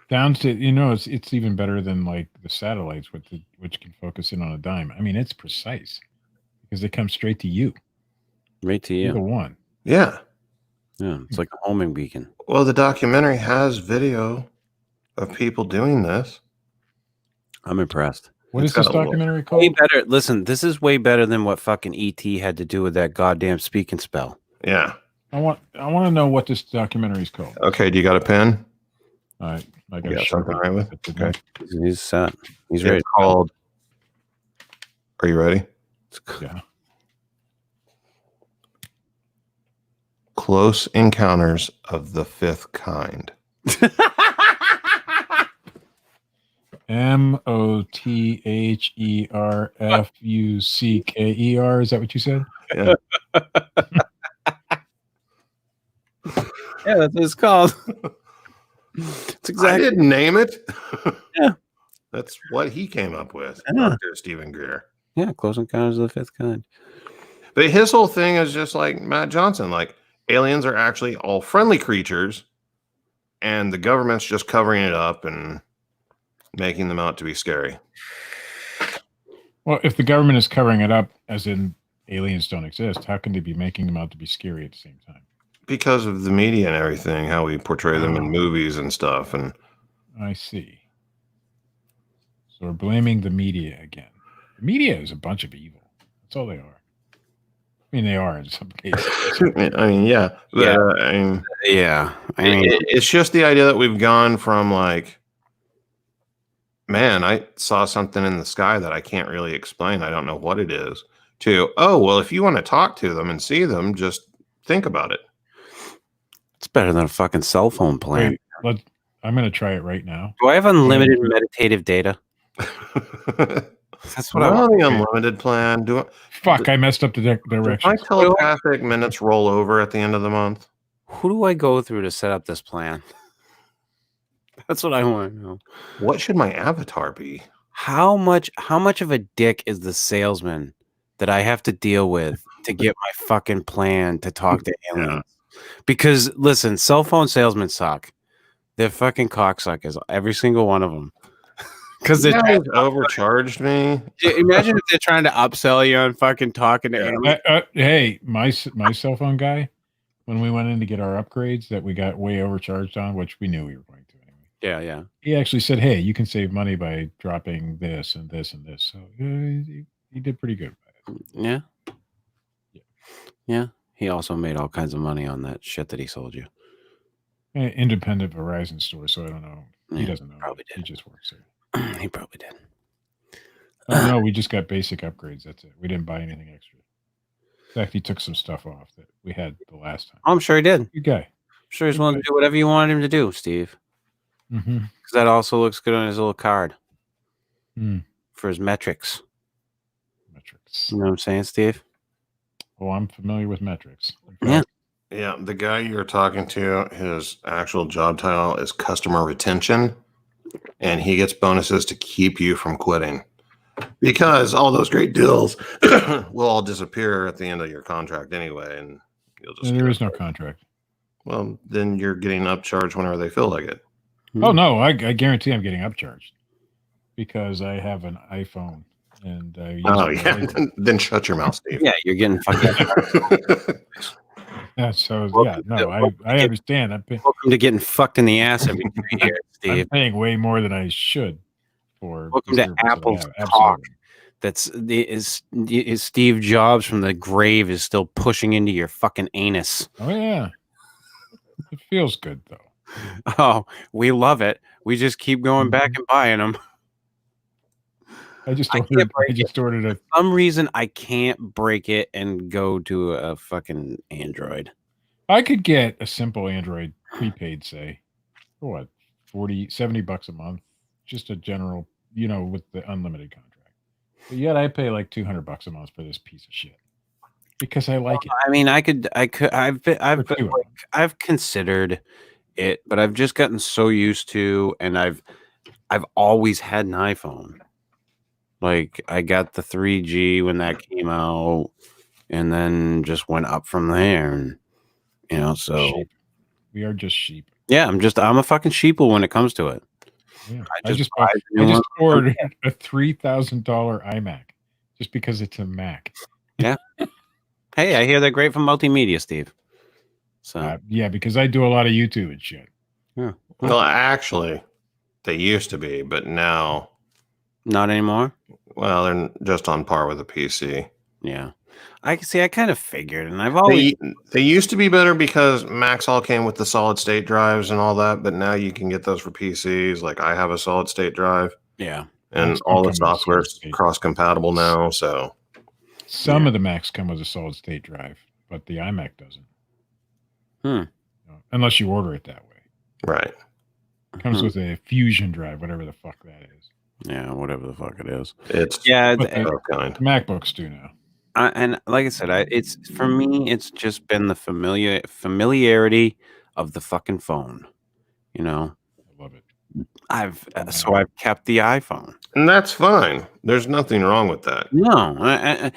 Down to, it's even better than like the satellites which can focus in on a dime. I mean, it's precise because they come straight to you. Right to You're the you. one. Yeah. Yeah, it's like a homing beacon. Well, the documentary has video of people doing this. I'm impressed. What is It's this got a little- documentary Way called? better. Listen, this is way better than what fucking ET had to do with that goddamn speaking spell. Yeah. I want to know what this documentary is called. Okay. Do you got a pen? All right. I You got got something right with? Okay. He's set. He's ready. It's called. Are you ready? Yeah. Close Encounters of the Fifth Kind. MOTHERFUCKER. Is that what you said? Yeah. Yeah, that's what it's called. It's I exactly. didn't name it. Yeah. That's what he came up with, Yeah. Dr. Stephen Greer. Yeah, Close Encounters of the Fifth Kind. But his whole thing is just like Matt Johnson. Like, aliens are actually all friendly creatures, and the government's just covering it up and making them out to be scary. Well, if the government is covering it up, as in aliens don't exist, how can they be making them out to be scary at the same time? Because of the media and everything, how we portray them in movies and stuff. And I see. So we're blaming the media again. The media is a bunch of evil. That's all they are. I mean, they are in some cases. I mean, yeah. Yeah. I mean, Yeah. I mean, it's just the idea that we've gone from like, man, I saw something in the sky that I can't really explain. I don't know what it is. To, oh, well, if you want to talk to them and see them, just think about it. it's better than a fucking cell phone plan. Wait, I'm going to try it right now. Do I have unlimited meditative data? That's what I We're want. on the unlimited plan. Do Fuck, I messed up the my directions. telepathic minutes roll over at the end of the month? Who do I go through to set up this plan? That's what I want to know. What should my avatar be? How much of a dick is the salesman that I have to deal with to get my fucking plan to talk to aliens? Because listen, cell phone salesmen suck. They're fucking cocksuckers, every single one of them. Because You they're guys overcharged me. imagine if they're trying to upsell you on fucking talking to aliens. Hey, my cell phone guy, when we went in to get our upgrades that we got way overcharged on, which we knew we were going to anyway. Yeah. He actually said, hey, you can save money by dropping this and this and this. So he did pretty good about it. Yeah. He also made all kinds of money on that shit that he sold you. Independent Verizon store, so I don't know. He Yeah, doesn't know. probably He did. just works there. He probably did. Oh, no, we just got basic upgrades. That's it. We didn't buy anything extra. In fact, he took some stuff off that we had the last time. I'm sure he did. Good guy. I'm sure he's willing to do whatever you wanted him to do, Steve. Mm-hmm. Because that also looks good on his little card Hmm. for his metrics. Metrics. You know what I'm saying, Steve? Oh, I'm familiar with metrics. Yeah. Yeah, the guy you're talking to, his actual job title is customer retention, and he gets bonuses to keep you from quitting because all those great deals will all disappear at the end of your contract anyway, and you'll just There is no contract. well, then you're getting upcharged whenever they feel like it. Oh, no, I guarantee I'm getting upcharged because I have an iPhone and I use Oh it yeah, daily. then shut your mouth, Steve. Yeah, you're getting fucking Yeah, so Welcome yeah, no, I understand. welcome to getting fucked in the ass every 3 years, I'm Steve. paying way more than I should for. Welcome the to service that I Apple's have. talk. Absolutely. Is Steve Jobs from the grave is still pushing into your fucking anus. Oh yeah, it feels good though. Oh, we love it. We just keep going back and buying them. I just I can't ordered. break I just ordered a. For some reason, I can't break it and go to a fucking Android. I could get a simple Android prepaid, say, for what, $70 a month, just a general, with the unlimited contract. But yet I pay like $200 a month for this piece of shit because I like it. I mean, I've For two of them. I've considered it, but I've just gotten so used to, and I've always had an iPhone. Like I got the 3G when that came out, and then just went up from there, and so Sheep. We are just sheep. yeah, I'm a fucking sheeple when it comes to it. Yeah. I just ordered a $3,000 iMac just because it's a Mac. Yeah. Hey, I hear they're great for multimedia, Steve. So yeah, because I do a lot of YouTube and shit. Yeah. Well, actually, they used to be, but now not anymore. Well, they're just on par with a PC. Yeah. I kind of figured, and I've always they used to be better because Macs all came with the solid state drives and all that, but now you can get those for PCs. Like I have a solid state drive. Yeah. And Macs all the come with software's solid-state. cross compatible now, so Some of the Macs come with a solid state drive, but the iMac doesn't. Unless you order it that way. Right. It comes with a Fusion drive, whatever the fuck that is. Yeah, whatever the fuck it is. It's the MacBooks do now. And like I said, it's for me, it's just been the familiarity of the fucking phone. I love it. I've kept the iPhone, and that's fine. There's nothing wrong with that. No,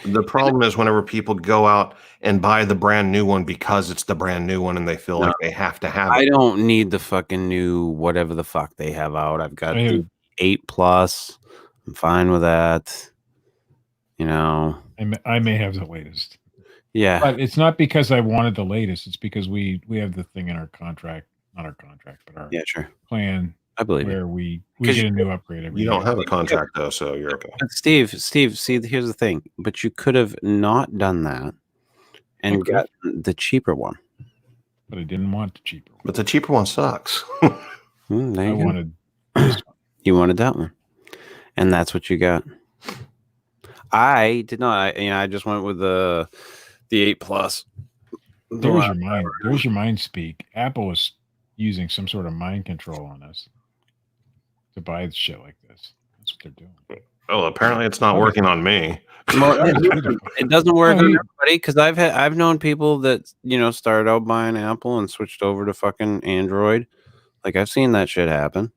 the problem is whenever people go out and buy the brand new one because it's the brand new one and they feel like they have to have it. I don't need the fucking new whatever the fuck they have out. I've got the 8 Plus. I'm fine with that. I may have the latest. Yeah. But it's not because I wanted the latest. It's because we have the thing in our contract, not our contract, but our plan. I believe where we get a new upgrade every year. year. You don't have a contract though, so you're okay. But Steve, see, here's the thing. But you could have not done that and got the cheaper one. But I didn't want the cheaper one. But the cheaper one sucks. I wanted this one. You wanted that one. And that's what you got. I did not. I just went with the 8 Plus. There's your mind speak. Apple is using some sort of mind control on us to buy shit like this. That's what they're doing. Oh, apparently it's not working on me. It doesn't work on everybody because I've known people that started out buying Apple and switched over to fucking Android. Like I've seen that shit happen.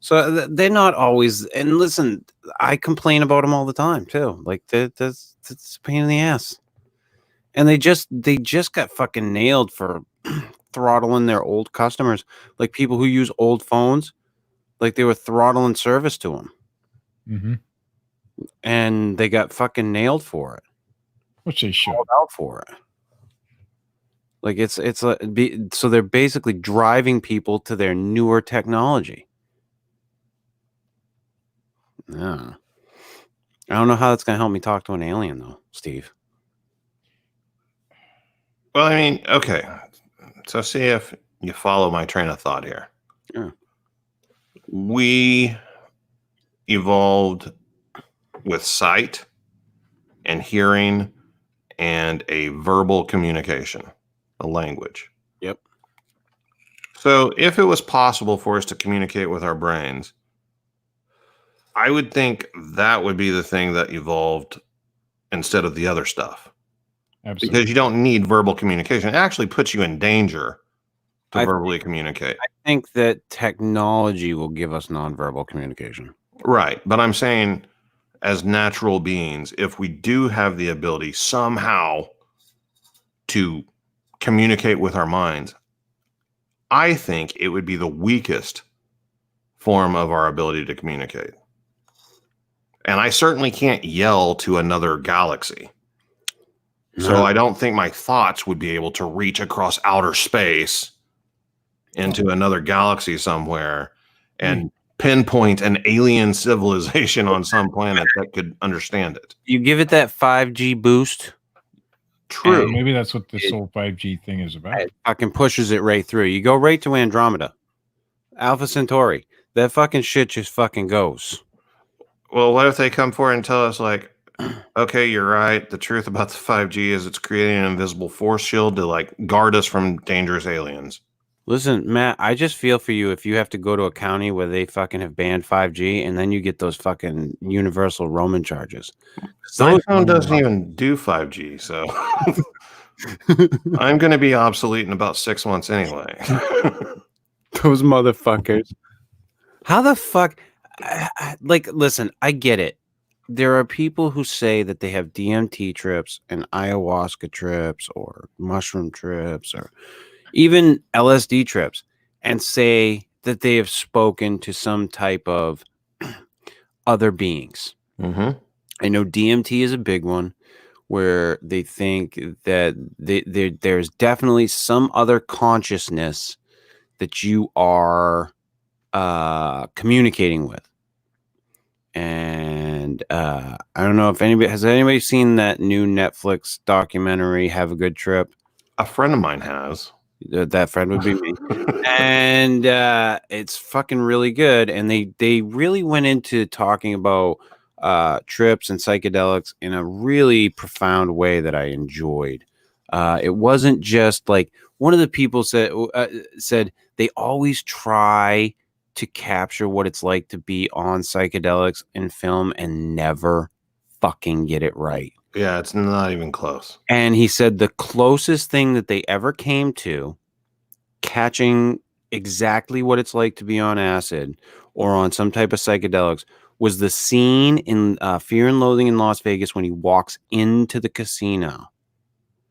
So they're not always. And listen, I complain about them all the time too. Like that's a pain in the ass. And they just got fucking nailed for throttling their old customers, like people who use old phones, like they were throttling service to them. Mm-hmm. And they got fucking nailed for it. Which they should. Called out for it. Like so they're basically driving people to their newer technology. Yeah. I don't know how that's going to help me talk to an alien though, Steve. Well, I mean, okay. So see if you follow my train of thought here. Yeah. We evolved with sight and hearing and a verbal communication, a language. Yep. So if it was possible for us to communicate with our brains, I would think that would be the thing that evolved instead of the other stuff. Absolutely. Because you don't need verbal communication. It actually puts you in danger to verbally communicate. I think that technology will give us nonverbal communication. Right. But I'm saying as natural beings, if we do have the ability somehow to communicate with our minds, I think it would be the weakest form of our ability to communicate. And I certainly can't yell to another galaxy. No. So I don't think my thoughts would be able to reach across outer space into another galaxy somewhere and pinpoint an alien civilization on some planet that could understand it. You give it that 5G boost. True. Maybe that's what this whole 5G thing is about. It fucking pushes it right through. You go right to Andromeda, Alpha Centauri. That fucking shit just fucking goes. Well, what if they come forward and tell us, like, okay, you're right. The truth about the 5G is it's creating an invisible force shield to, like, guard us from dangerous aliens. Listen, Matt, I just feel for you if you have to go to a county where they fucking have banned 5G and then you get those fucking universal roaming charges. My phone doesn't even do 5G, so. I'm going to be obsolete in about 6 months anyway. Those motherfuckers. How the fuck? Like, listen, I get it. There are people who say that they have DMT trips and ayahuasca trips or mushroom trips or even LSD trips and say that they have spoken to some type of other beings. Mm-hmm. I know DMT is a big one where they think that there's definitely some other consciousness that you are communicating with. And I don't know if anybody seen that new Netflix documentary, Have a Good Trip? A friend of mine has. That friend would be me. And it's fucking really good. And they really went into talking about trips and psychedelics in a really profound way that I enjoyed. It wasn't just like one of the people said they always try to capture what it's like to be on psychedelics in film and never fucking get it right. Yeah, it's not even close. And he said the closest thing that they ever came to catching exactly what it's like to be on acid or on some type of psychedelics was the scene in Fear and Loathing in Las Vegas when he walks into the casino.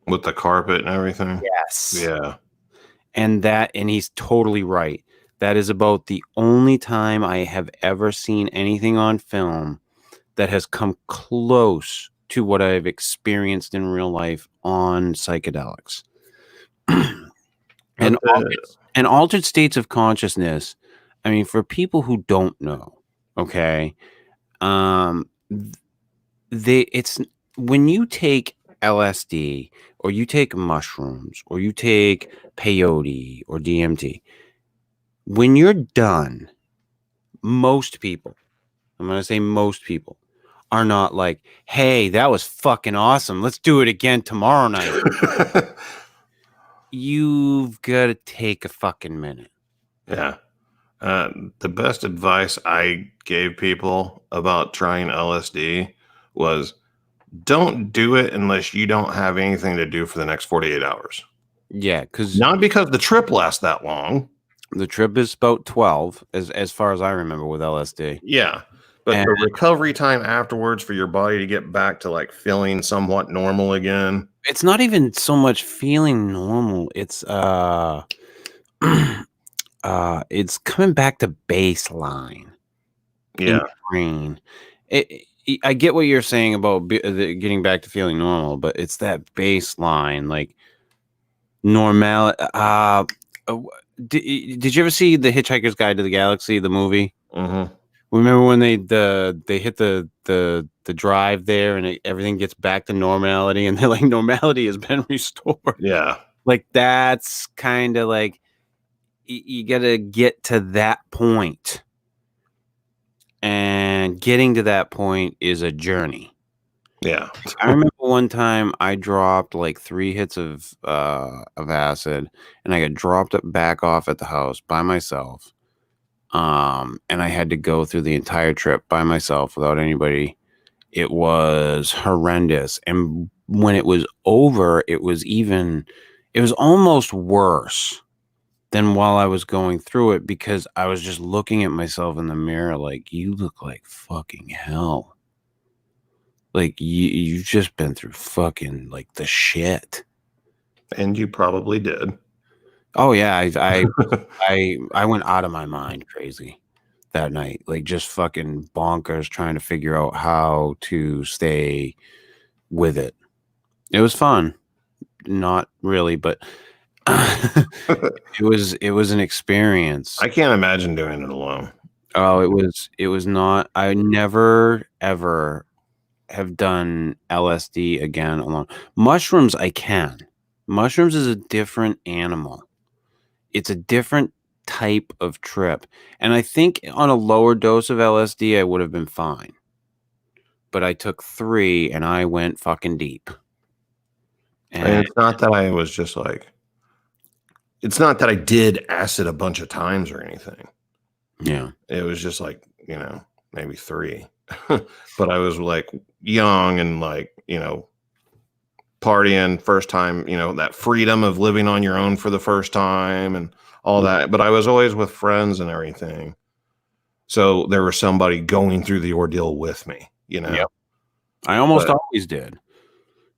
With the carpet and everything? Yes. Yeah. And he's totally right. That is about the only time I have ever seen anything on film that has come close to what I've experienced in real life on psychedelics. And altered states of consciousness. I mean, for people who don't know, okay, it's when you take LSD or you take mushrooms or you take peyote or DMT, when you're done, most people, I'm going to say most people, are not like, hey, that was fucking awesome. Let's do it again tomorrow night. You've got to take a fucking minute. Yeah. The best advice I gave people about trying LSD was don't do it unless you don't have anything to do for the next 48 hours. Yeah, because not because the trip lasts that long. The trip is about 12, as far as I remember with LSD. Yeah. But the recovery time afterwards for your body to get back to like feeling somewhat normal again. It's not even so much feeling normal. It's it's coming back to baseline. Yeah. In the brain. I get what you're saying about getting back to feeling normal, but it's that baseline, like normal. Did you ever see The Hitchhiker's Guide to the Galaxy, the movie? Mm-hmm. Remember when they hit the drive there and everything gets back to normality and they're like, normality has been restored. Yeah. Like that's kind of like you got to get to that point. And getting to that point is a journey. Yeah. I remember one time I dropped like 3 hits of acid and I got dropped back off at the house by myself. And I had to go through the entire trip by myself without anybody. It was horrendous. And when it was over, it was almost worse than while I was going through it because I was just looking at myself in the mirror like, you look like fucking hell. Like you've just been through fucking like the shit. And you probably did. Oh yeah, I went out of my mind crazy that night. Like just fucking bonkers trying to figure out how to stay with it. It was fun. Not really, but it was an experience. I can't imagine doing it alone. Oh, it was not. I never ever have done LSD again alone. Mushrooms I can. Mushrooms is a different animal. It's a different type of trip. And I think on a lower dose of LSD I would have been fine. But I took 3 and I went fucking deep. And it's not that I was just like, it's not that I did acid a bunch of times or anything. Yeah. It was just like, maybe 3. But I was like young and like, partying first time, that freedom of living on your own for the first time and all that. But I was always with friends and everything. So there was somebody going through the ordeal with me, Yep. I almost always did.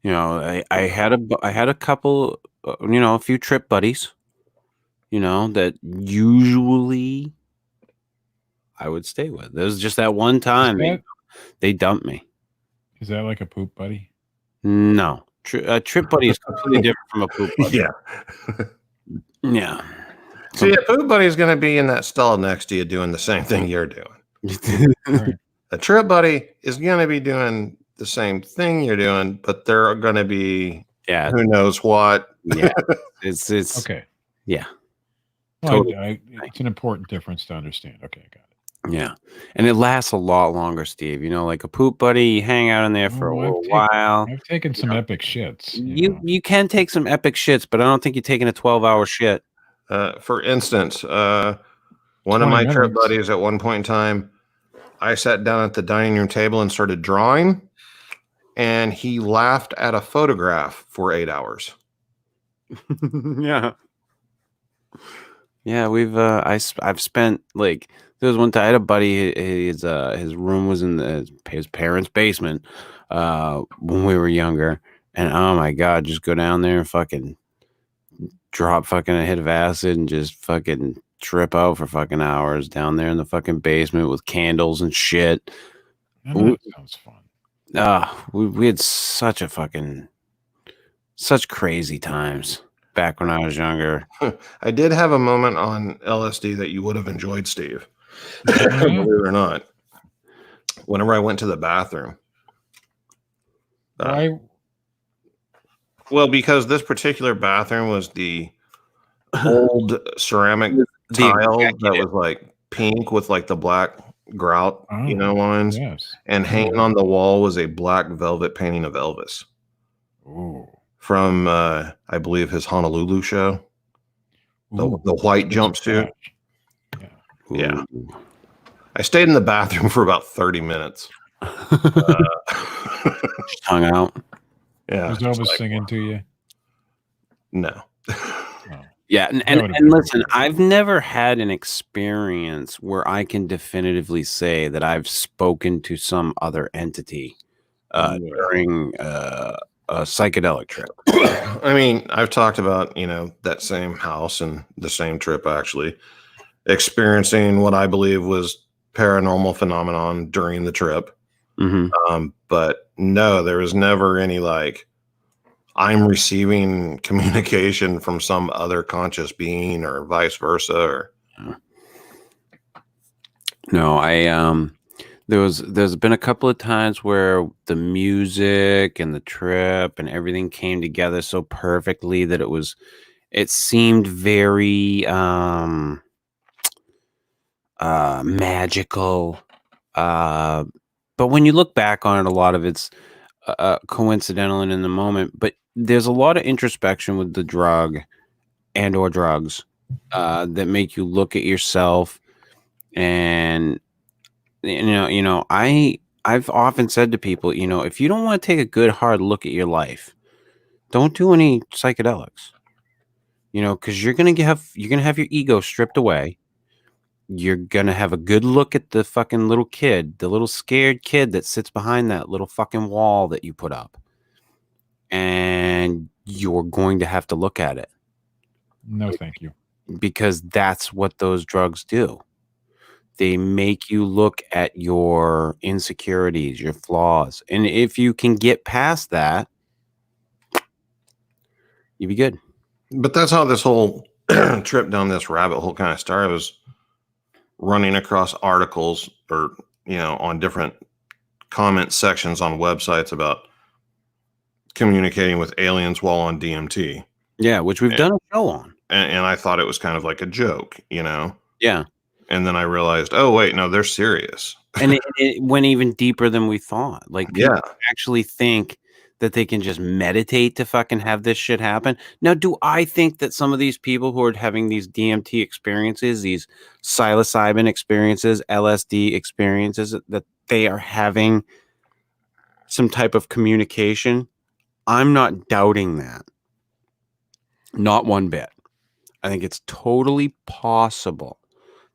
I had a couple, a few trip buddies, that usually I would stay with. There was just that one time they dumped me. Is that like a poop buddy? No. A trip buddy is completely different from a poop buddy. Yeah. Yeah. See, a poop buddy is going to be in that stall next to you doing the same thing you're doing. Right. A trip buddy is going to be doing the same thing you're doing, but they're going to be who knows what. Yeah. It's okay. Yeah. Well, totally. It's an important difference to understand. Okay, got it. Yeah. And it lasts a lot longer, Steve. Like a poop buddy, you hang out in there for a little while. I've taken some epic shits. You can take some epic shits, but I don't think you're taking a 12-hour shit. For instance, one of my trip buddies at one point in time, I sat down at the dining room table and started drawing, and he laughed at a photograph for 8 hours. Yeah. Yeah, I've spent there was one time I had a buddy, his room was in his parents' basement when we were younger, and oh my god, just go down there and fucking drop fucking a hit of acid and just fucking trip out for fucking hours down there in the fucking basement with candles and shit. That sounds fun. We had such crazy times back when I was younger. I did have a moment on LSD that you would have enjoyed, Steve. Believe it or not. Whenever I went to the bathroom. Why? Well, because this particular bathroom was the old ceramic tile that was like pink with like the black grout, lines. Yes. And hanging on the wall was a black velvet painting of Elvis. Ooh. From I believe his Honolulu show. The white jumpsuit. Yeah. I stayed in the bathroom for about 30 minutes. Just hung out. Yeah. Was Elvis singing to you? No. Yeah, and listen, I've never had an experience where I can definitively say that I've spoken to some other entity during a psychedelic trip. I mean, I've talked about, that same house and the same trip actually experiencing what I believe was paranormal phenomenon during the trip. Mm-hmm. But no, there was never any I'm receiving communication from some other conscious being or vice versa. No, there's been a couple of times where the music and the trip and everything came together so perfectly that it seemed very magical. But when you look back on it, a lot of it's coincidental and in the moment, but there's a lot of introspection with the drug and or drugs that make you look at yourself. And I've often said to people, if you don't want to take a good hard look at your life, don't do any psychedelics, because you're gonna have your ego stripped away. You're gonna have a good look at the fucking little kid, the little scared kid that sits behind that little fucking wall that you put up. And you're going to have to look at it. No, thank you. Because that's what those drugs do. They make you look at your insecurities, your flaws. And if you can get past that, you'll be good. But that's how this whole trip down this rabbit hole kind of started. I was running across articles or, on different comment sections on websites about communicating with aliens while on DMT. Yeah, which we've done a show on. And I thought it was kind of like a joke, Yeah. And then I realized, oh, wait, no, they're serious. And it went even deeper than we thought. People actually think that they can just meditate to fucking have this shit happen. Now, do I think that some of these people who are having these DMT experiences, these psilocybin experiences, LSD experiences, that they are having some type of communication I'm not doubting that. Not one bit. I think it's totally possible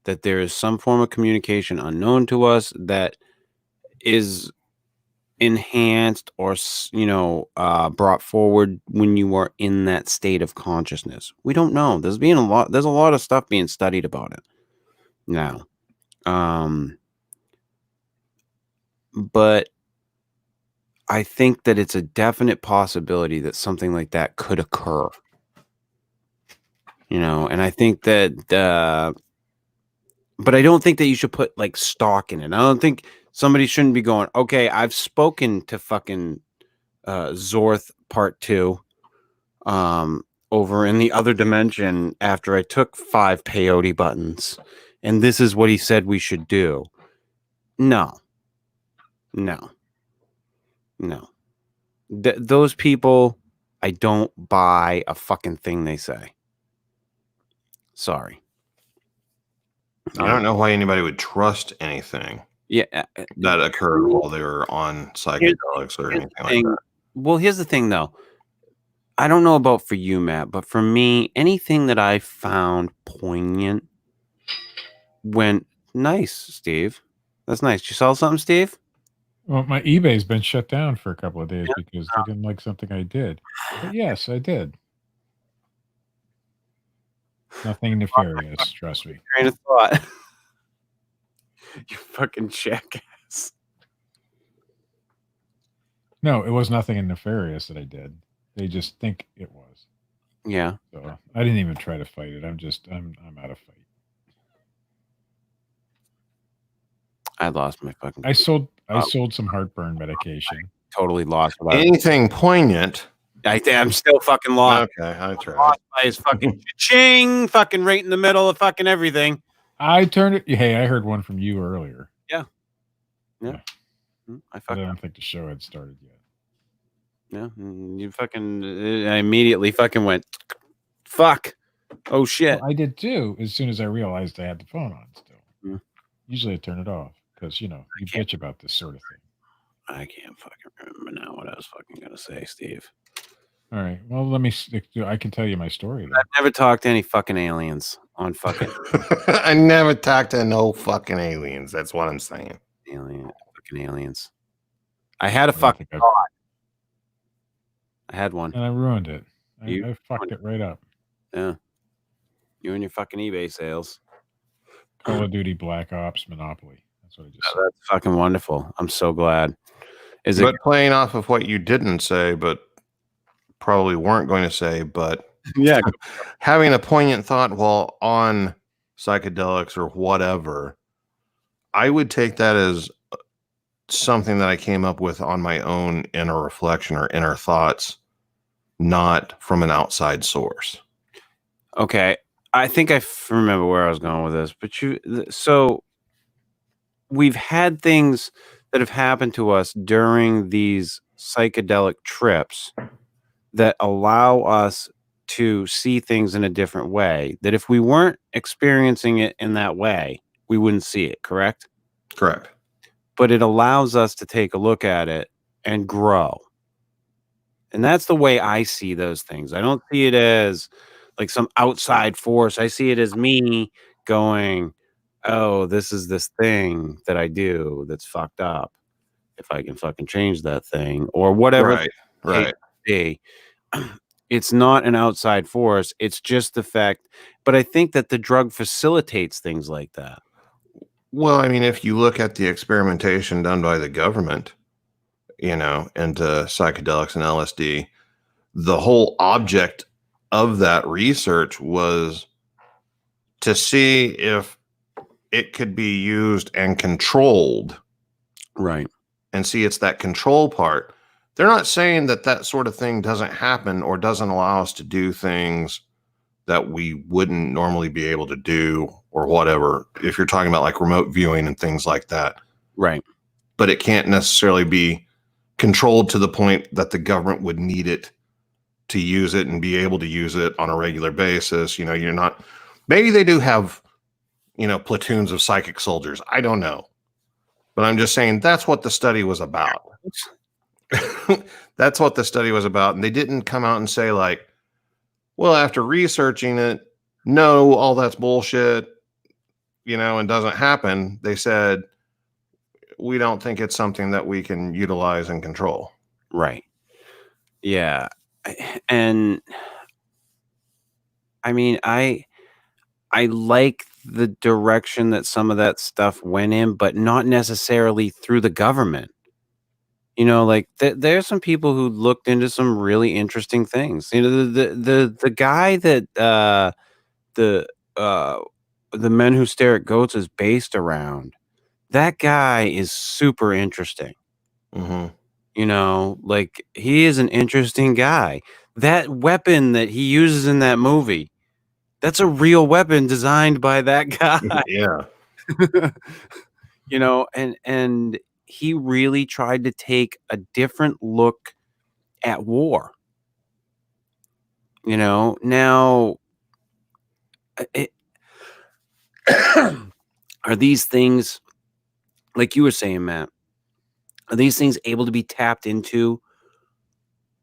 that there is some form of communication unknown to us that is enhanced or, brought forward when you are in that state of consciousness. We don't know. There's a lot of stuff being studied about it now. But I think that it's a definite possibility that something like that could occur. And I think that, but I don't think that you should put like stock in it. I don't think somebody shouldn't be going, okay, I've spoken to fucking Zorth Part 2 over in the other dimension after I took 5 peyote buttons, and this is what he said we should do. No. Those people, I don't buy a fucking thing they say. Sorry. I don't know why anybody would trust anything that occurred while they were on psychedelics or anything like that. Well, here's the thing, though. I don't know about for you, Matt, but for me, anything that I found poignant went nice, Steve. That's nice. You saw something, Steve? Well, my eBay's been shut down for a couple of days because they didn't like something I did. But yes, I did. Nothing nefarious, trust me. Train of thought. You fucking jackass. No, it was nothing nefarious that I did. They just think it was. Yeah. So I didn't even try to fight it. I'm out of fight. I lost my fucking. I sold some heartburn medication. Totally lost. Anything poignant. I'm still fucking lost. Okay, I tried. Lost by his fucking ching, fucking right in the middle of fucking everything. I turned it. Hey, I heard one from you earlier. Yeah. I don't think the show had started yet. Yeah, you fucking. I immediately fucking went. Fuck. Oh shit. Well, I did too. As soon as I realized I had the phone on still. Yeah. Usually I turn it off because you bitch about this sort of thing. I can't fucking remember now what I was fucking gonna say, Steve. All right. Well, let me stick to. I can tell you my story. Then. I've never talked to any fucking aliens on fucking. I never talked to no fucking aliens. That's what I'm saying. Fucking aliens. I had a fucking thought. I had one. And I ruined it. I fucked it right up. Yeah. You and your fucking eBay sales. Call of Duty, Black Ops, Monopoly. That's what I just said. That's fucking wonderful. I'm so glad. But playing off of what you didn't say, but probably weren't going to say, but yeah, having a poignant thought while on psychedelics or whatever, I would take that as something that I came up with on my own inner reflection or inner thoughts, not from an outside source. Okay. I think I remember where I was going with this, but so we've had things that have happened to us during these psychedelic trips that allow us to see things in a different way, that if we weren't experiencing it in that way, we wouldn't see it, correct? Correct. But it allows us to take a look at it and grow. And that's the way I see those things. I don't see it as like some outside force. I see it as me going, oh, this is this thing that I do that's fucked up. If I can fucking change that thing or whatever. Right. It's not an outside force. It's just the fact. But I think that the drug facilitates things like that. Well, I mean, if you look at the experimentation done by the government, into psychedelics and LSD, the whole object of that research was to see if it could be used and controlled. Right. And see, it's that control part. They're not saying that sort of thing doesn't happen or doesn't allow us to do things that we wouldn't normally be able to do or whatever, if you're talking about like remote viewing and things like that. Right. But it can't necessarily be controlled to the point that the government would need it to use it and be able to use it on a regular basis. You're not, maybe they do have, platoons of psychic soldiers. I don't know. But I'm just saying that's what the study was about. That's what the study was about. And they didn't come out and say, like, well, after researching it, no, all that's bullshit, and doesn't happen. They said, we don't think it's something that we can utilize and control. Right. Yeah. And I mean, I like the direction that some of that stuff went in, but not necessarily through the government. Like there's some people who looked into some really interesting things. The guy that the Men Who Stare at Goats is based around. That guy is super interesting. Mm-hmm. Like he is an interesting guy. That weapon that he uses in that movie, that's a real weapon designed by that guy. Yeah. And he really tried to take a different look at war. Now are these things, like you were saying, Matt, are these things able to be tapped into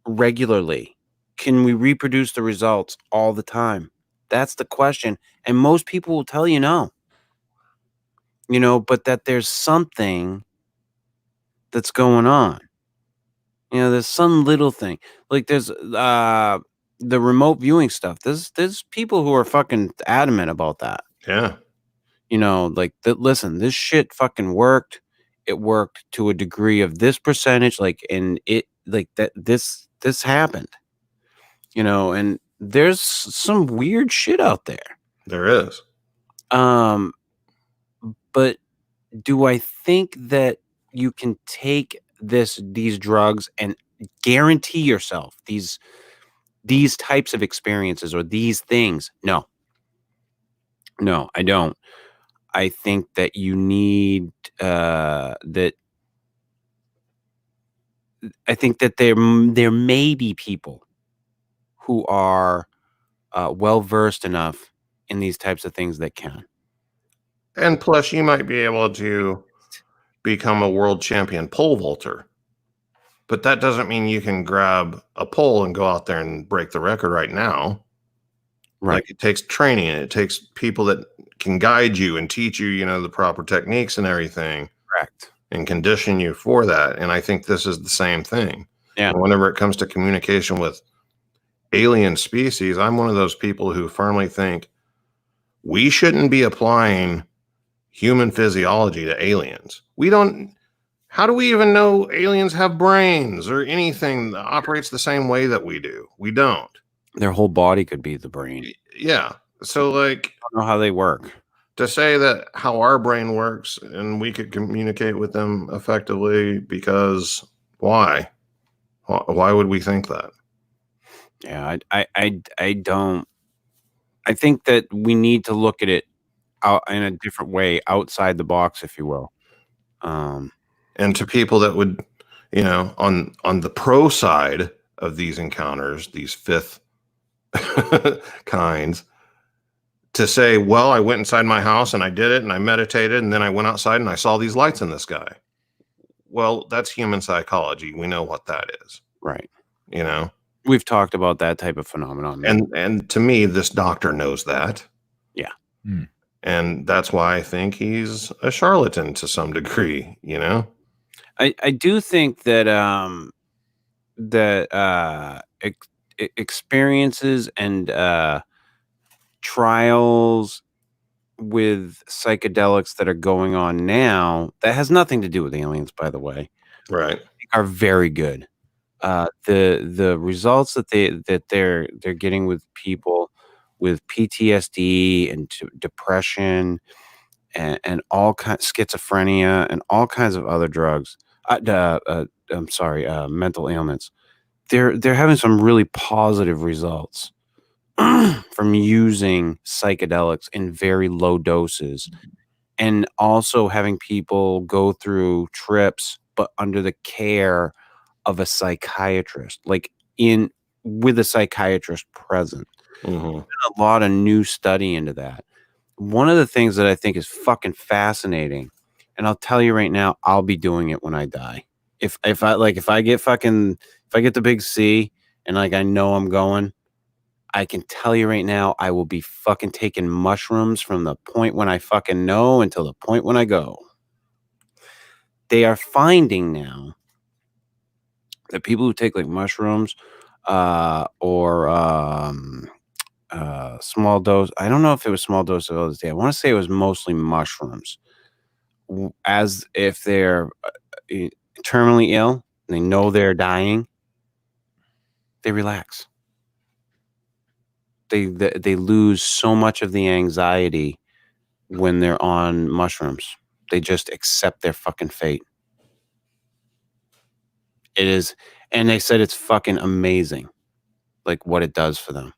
regularly? Can we reproduce the results all the time? That's the question. And most people will tell you no. But that there's something that's going on. There's some little thing. Like there's the remote viewing stuff. There's people who are fucking adamant about that. Yeah. Like that. Listen, this shit fucking worked. It worked to a degree of this percentage. And it like that. This happened. And there's some weird shit out there. There is. But do I think that you can take these drugs and guarantee yourself these types of experiences or these things? No, I don't. I think that you need that. I think that there may be people who are well versed enough in these types of things that can. And plus, you might be able to become a world champion pole vaulter. But that doesn't mean you can grab a pole and go out there and break the record right now. Right. Like it takes training and it takes people that can guide you and teach you, the proper techniques and everything. Correct. And condition you for that. And I think this is the same thing. Yeah. And whenever it comes to communication with alien species, I'm one of those people who firmly think we shouldn't be applying human physiology to aliens. How do we even know aliens have brains or anything that operates the same way that we do? We don't. Their whole body could be the brain. Yeah. So like, I don't know how they work. To say that how our brain works and we could communicate with them effectively, because why? Why would we think that? Yeah, I don't. I think that we need to look at it out in a different way, outside the box, if you will. And to people that would, on the pro side of these encounters, these fifth kinds, to say, well, I went inside my house and I did it and I meditated and then I went outside and I saw these lights in the sky. Well, that's human psychology. We know what that is. Right. We've talked about that type of phenomenon. And to me, this doctor knows that. Yeah. And that's why I think he's a charlatan to some degree, I do think that experiences and trials with psychedelics that are going on now, that has nothing to do with aliens, by the way, right, are very good. The results that they're getting with people with PTSD and depression and all kinds, schizophrenia and all kinds of other drugs. Mental ailments. They're having some really positive results from using psychedelics in very low doses, and also having people go through trips, but under the care of a psychiatrist, with a psychiatrist present. Mm-hmm. A lot of new study into that. One of the things that I think is fucking fascinating, and I'll tell you right now, I'll be doing it when I die. If I get the big C and like I know I'm going, I can tell you right now, I will be fucking taking mushrooms from the point when I fucking know until the point when I go. They are finding now that people who take like mushrooms or small dose, I don't know if it was small dose of LSD. I want to say it was mostly mushrooms. As if they're terminally ill, they know they're dying, they relax. They lose so much of the anxiety when they're on mushrooms. They just accept their fucking fate. It is, and they said it's fucking amazing, like what it does for them.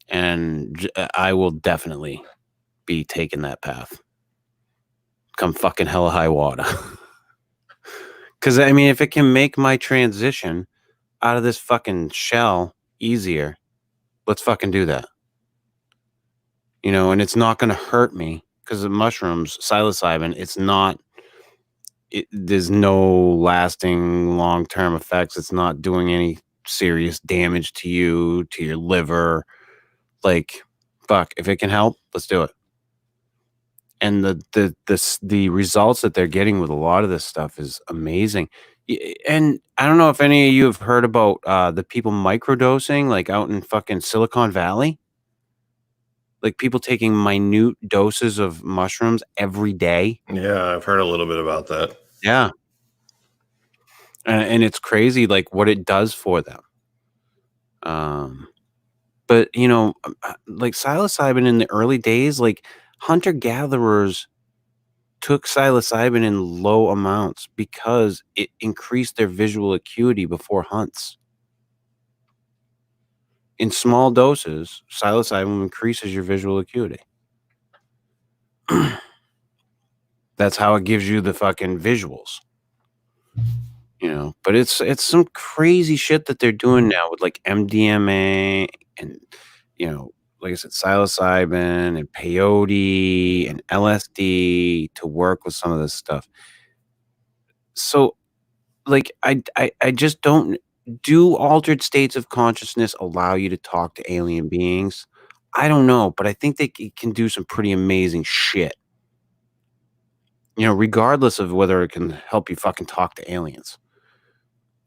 And I will definitely be taking that path. Come fucking hella high water. Because, I mean, if it can make my transition out of this fucking shell easier, let's fucking do that. You know, and it's not going to hurt me because of mushrooms, psilocybin, it's not, there's no lasting long-term effects. It's not doing any serious damage to you, to your liver. Like, fuck, if it can help, let's do it. And the results that they're getting with a lot of this stuff is amazing. And I don't know if any of you have heard about the people microdosing, like out in fucking Silicon Valley. Like people taking minute doses of mushrooms every day. Yeah, I've heard a little bit about that. Yeah. And it's crazy, like what it does for them. But you know, like psilocybin in the early days, like hunter-gatherers took psilocybin in low amounts because it increased their visual acuity before hunts. In small doses, psilocybin increases your visual acuity. That's how it gives you the fucking visuals. You know, but it's some crazy shit that they're doing now with like MDMA and, you know, like I said, psilocybin and peyote and LSD to work with some of this stuff. So, like, I just don't. Do altered states of consciousness allow you to talk to alien beings? I don't know, but I think they can do some pretty amazing shit. You know, regardless of whether it can help you fucking talk to aliens.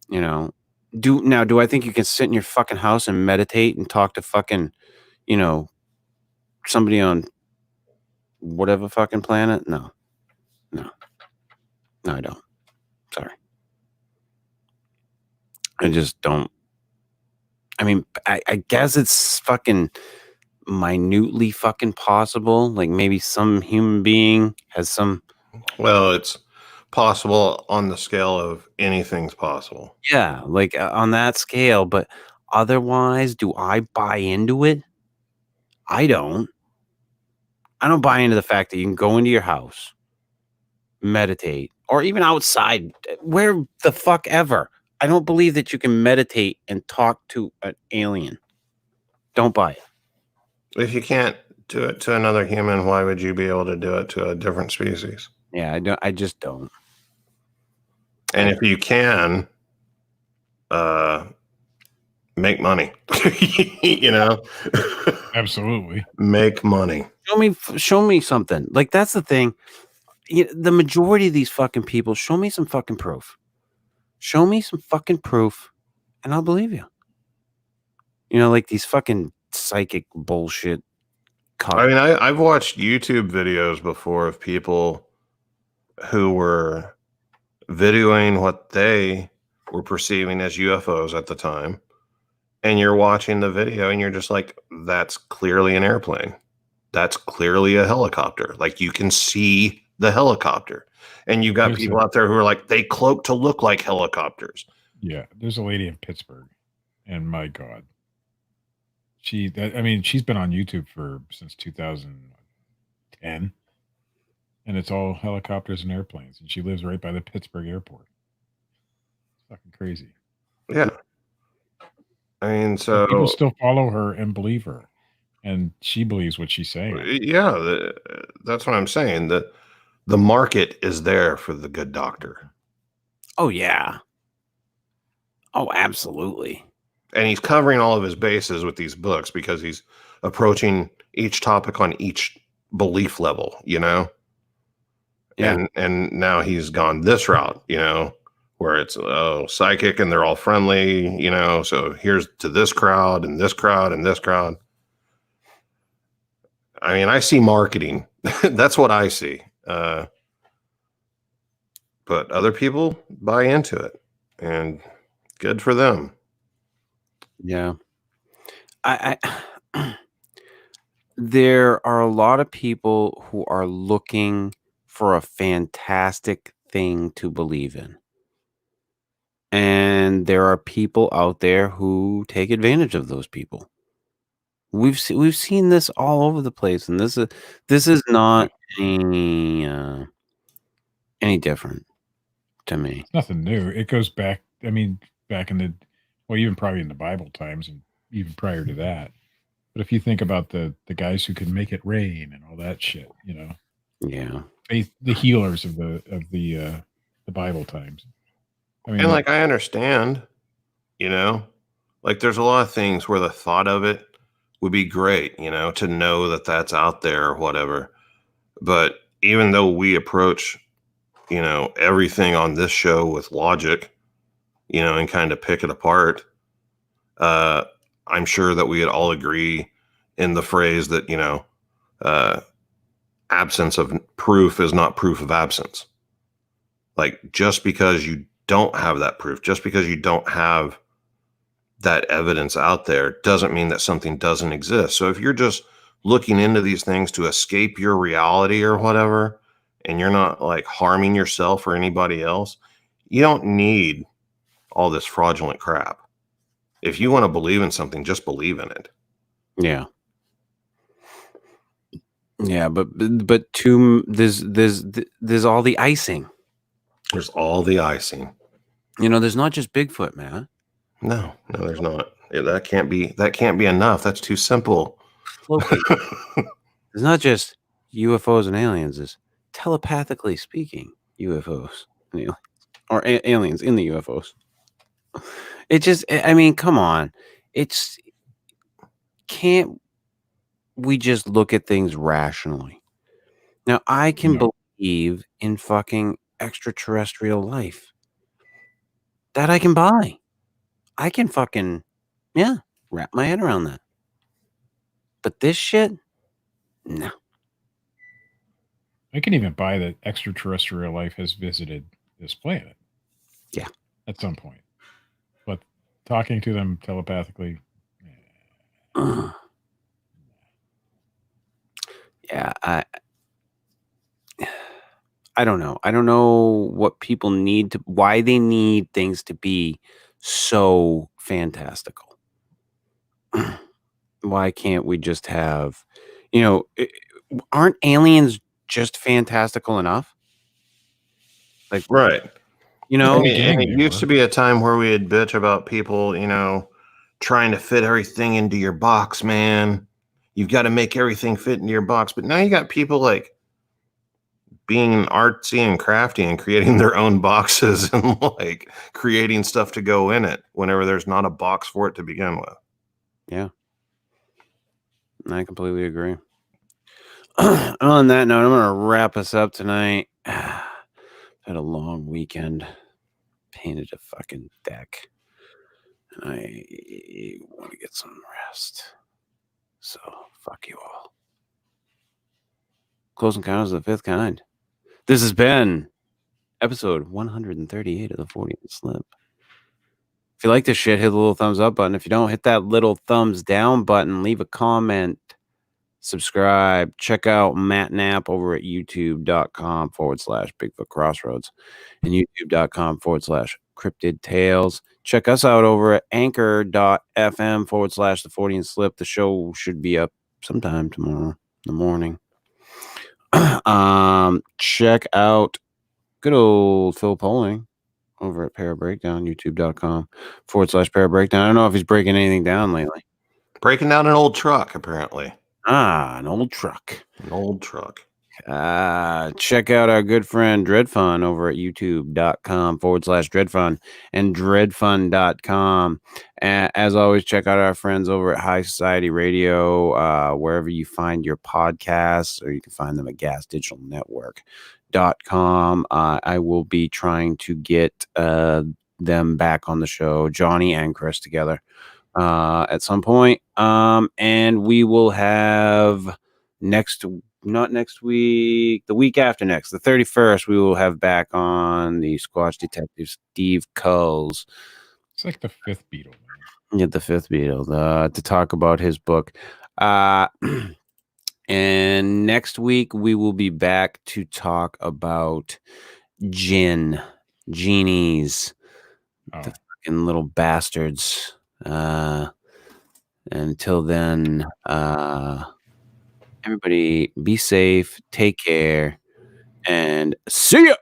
You know, do I think you can sit in your fucking house and meditate and talk to fucking, you know, somebody on whatever fucking planet? No, I don't. Sorry. I just don't. I mean, I guess it's fucking minutely fucking possible. Like maybe some human being has some. Well, it's possible on the scale of anything's possible. Yeah, like on that scale. But otherwise, do I buy into it? I don't. I don't buy into the fact that you can go into your house, meditate, or even outside, where the fuck ever. I don't believe that you can meditate and talk to an alien. Don't buy it. If you can't do it to another human, why would you be able to do it to a different species? Yeah, I don't. I just don't. And if you can, make money. You know, Absolutely. make money. Show me something. Like that's the thing. The majority of these fucking people, show me some fucking proof. Show me some fucking proof, and I'll believe you. You know, like these fucking psychic bullshit. I mean, I've watched YouTube videos before of people who were videoing what they were perceiving as UFOs at the time. And you're watching the video and you're just like, that's clearly an airplane. That's clearly a helicopter. Like you can see the helicopter. And you've got people out there who are like, they cloak to look like helicopters. Yeah. There's a lady in Pittsburgh, and my God. She's been on YouTube since 2010, and it's all helicopters and airplanes. And she lives right by the Pittsburgh airport. It's fucking crazy. Yeah. I mean, so people still follow her and believe her, and she believes what she's saying. Yeah, that's what I'm saying. The market is there for the good doctor. Oh yeah. Oh, absolutely. And he's covering all of his bases with these books because he's approaching each topic on each belief level, you know? Yeah. And now he's gone this route, you know, where it's psychic and they're all friendly, you know, so here's to this crowd and this crowd and this crowd. I mean, I see marketing. That's what I see. But other people buy into it, and good for them. Yeah. I there are a lot of people who are looking for a fantastic thing to believe in. And there are people out there who take advantage of those people. We've seen this all over the place, and this is not any different to me. It's nothing new. It goes back. I mean, back in the even probably in the Bible times and even prior to that. But if you think about the guys who can make it rain and all that shit, you know, Yeah. the healers of the Bible times. I mean, And like, I understand, you know, like there's a lot of things where the thought of it would be great, you know, to know that that's out there or whatever. But even though we approach, you know, everything on this show with logic, you know, and kind of pick it apart, I'm sure that we would all agree in the phrase that, you know, absence of proof is not proof of absence. Like, just because you don't have that proof, just because you don't have that evidence out there, doesn't mean that something doesn't exist. So if you're just looking into these things to escape your reality or whatever, and you're not like harming yourself or anybody else, you don't need all this fraudulent crap. If you want to believe in something, just believe in it. Yeah. Yeah, but there's all the icing. There's all the icing. You know, there's not just Bigfoot, man. No, there's not. Yeah, that can't be enough. That's too simple. It's not just UFOs and aliens. It's telepathically speaking UFOs or aliens in the UFOs. It just, I mean, come on. Can't we just look at things rationally? Now, I can believe in fucking extraterrestrial life. That I can buy. I can fucking, wrap my head around that. But this shit, no. I can even buy that extraterrestrial life has visited this planet. Yeah. At some point. But talking to them telepathically. Yeah, I don't know. I don't know what people need why they need things to be so fantastical. Why can't we just have, you know, aren't aliens just fantastical enough? Like, right. You know, and it used to be a time where we'd bitch about people, you know, trying to fit everything into your box, man. You've got to make everything fit into your box. But now you got people like being artsy and crafty and creating their own boxes and like creating stuff to go in it whenever there's not a box for it to begin with. Yeah. I completely agree. On that note, I'm going to wrap us up tonight. Had a long weekend. Painted a fucking deck. And I want to get some rest. So, fuck you all. Close Encounters of the Fifth Kind. This has been episode 138 of the Fortean Slip. If you like this shit, hit the little thumbs up button. If you don't, hit that little thumbs down button. Leave a comment. Subscribe. Check out Matt Knapp over at youtube.com/Bigfoot Crossroads and youtube.com/Cryptid Tales. Check us out over at anchor.fm/The Fortean Slip. The show should be up sometime tomorrow in the morning. Check out good old Phil Poling over at Parabreakdown, youtube.com/Parabreakdown. I don't know if he's breaking anything down lately. Breaking down an old truck, apparently. An old truck. An old truck. Check out our good friend Dred Funn over at youtube.com/Dred Funn and dreadfun.com. As always, check out our friends over at High Society Radio, wherever you find your podcasts, or you can find them at gasdigitalnetwork.com. I will be trying to get them back on the show, Johnny and Chris together, at some point. And we will have not next week, the week after next, the 31st, we will have back on the Squatch Detective Steve Culls. It's like the fifth Beatle. Yeah, the fifth Beatle, to talk about his book. And next week we will be back to talk about genies, the fucking little bastards. Until then, everybody be safe, take care, and see ya.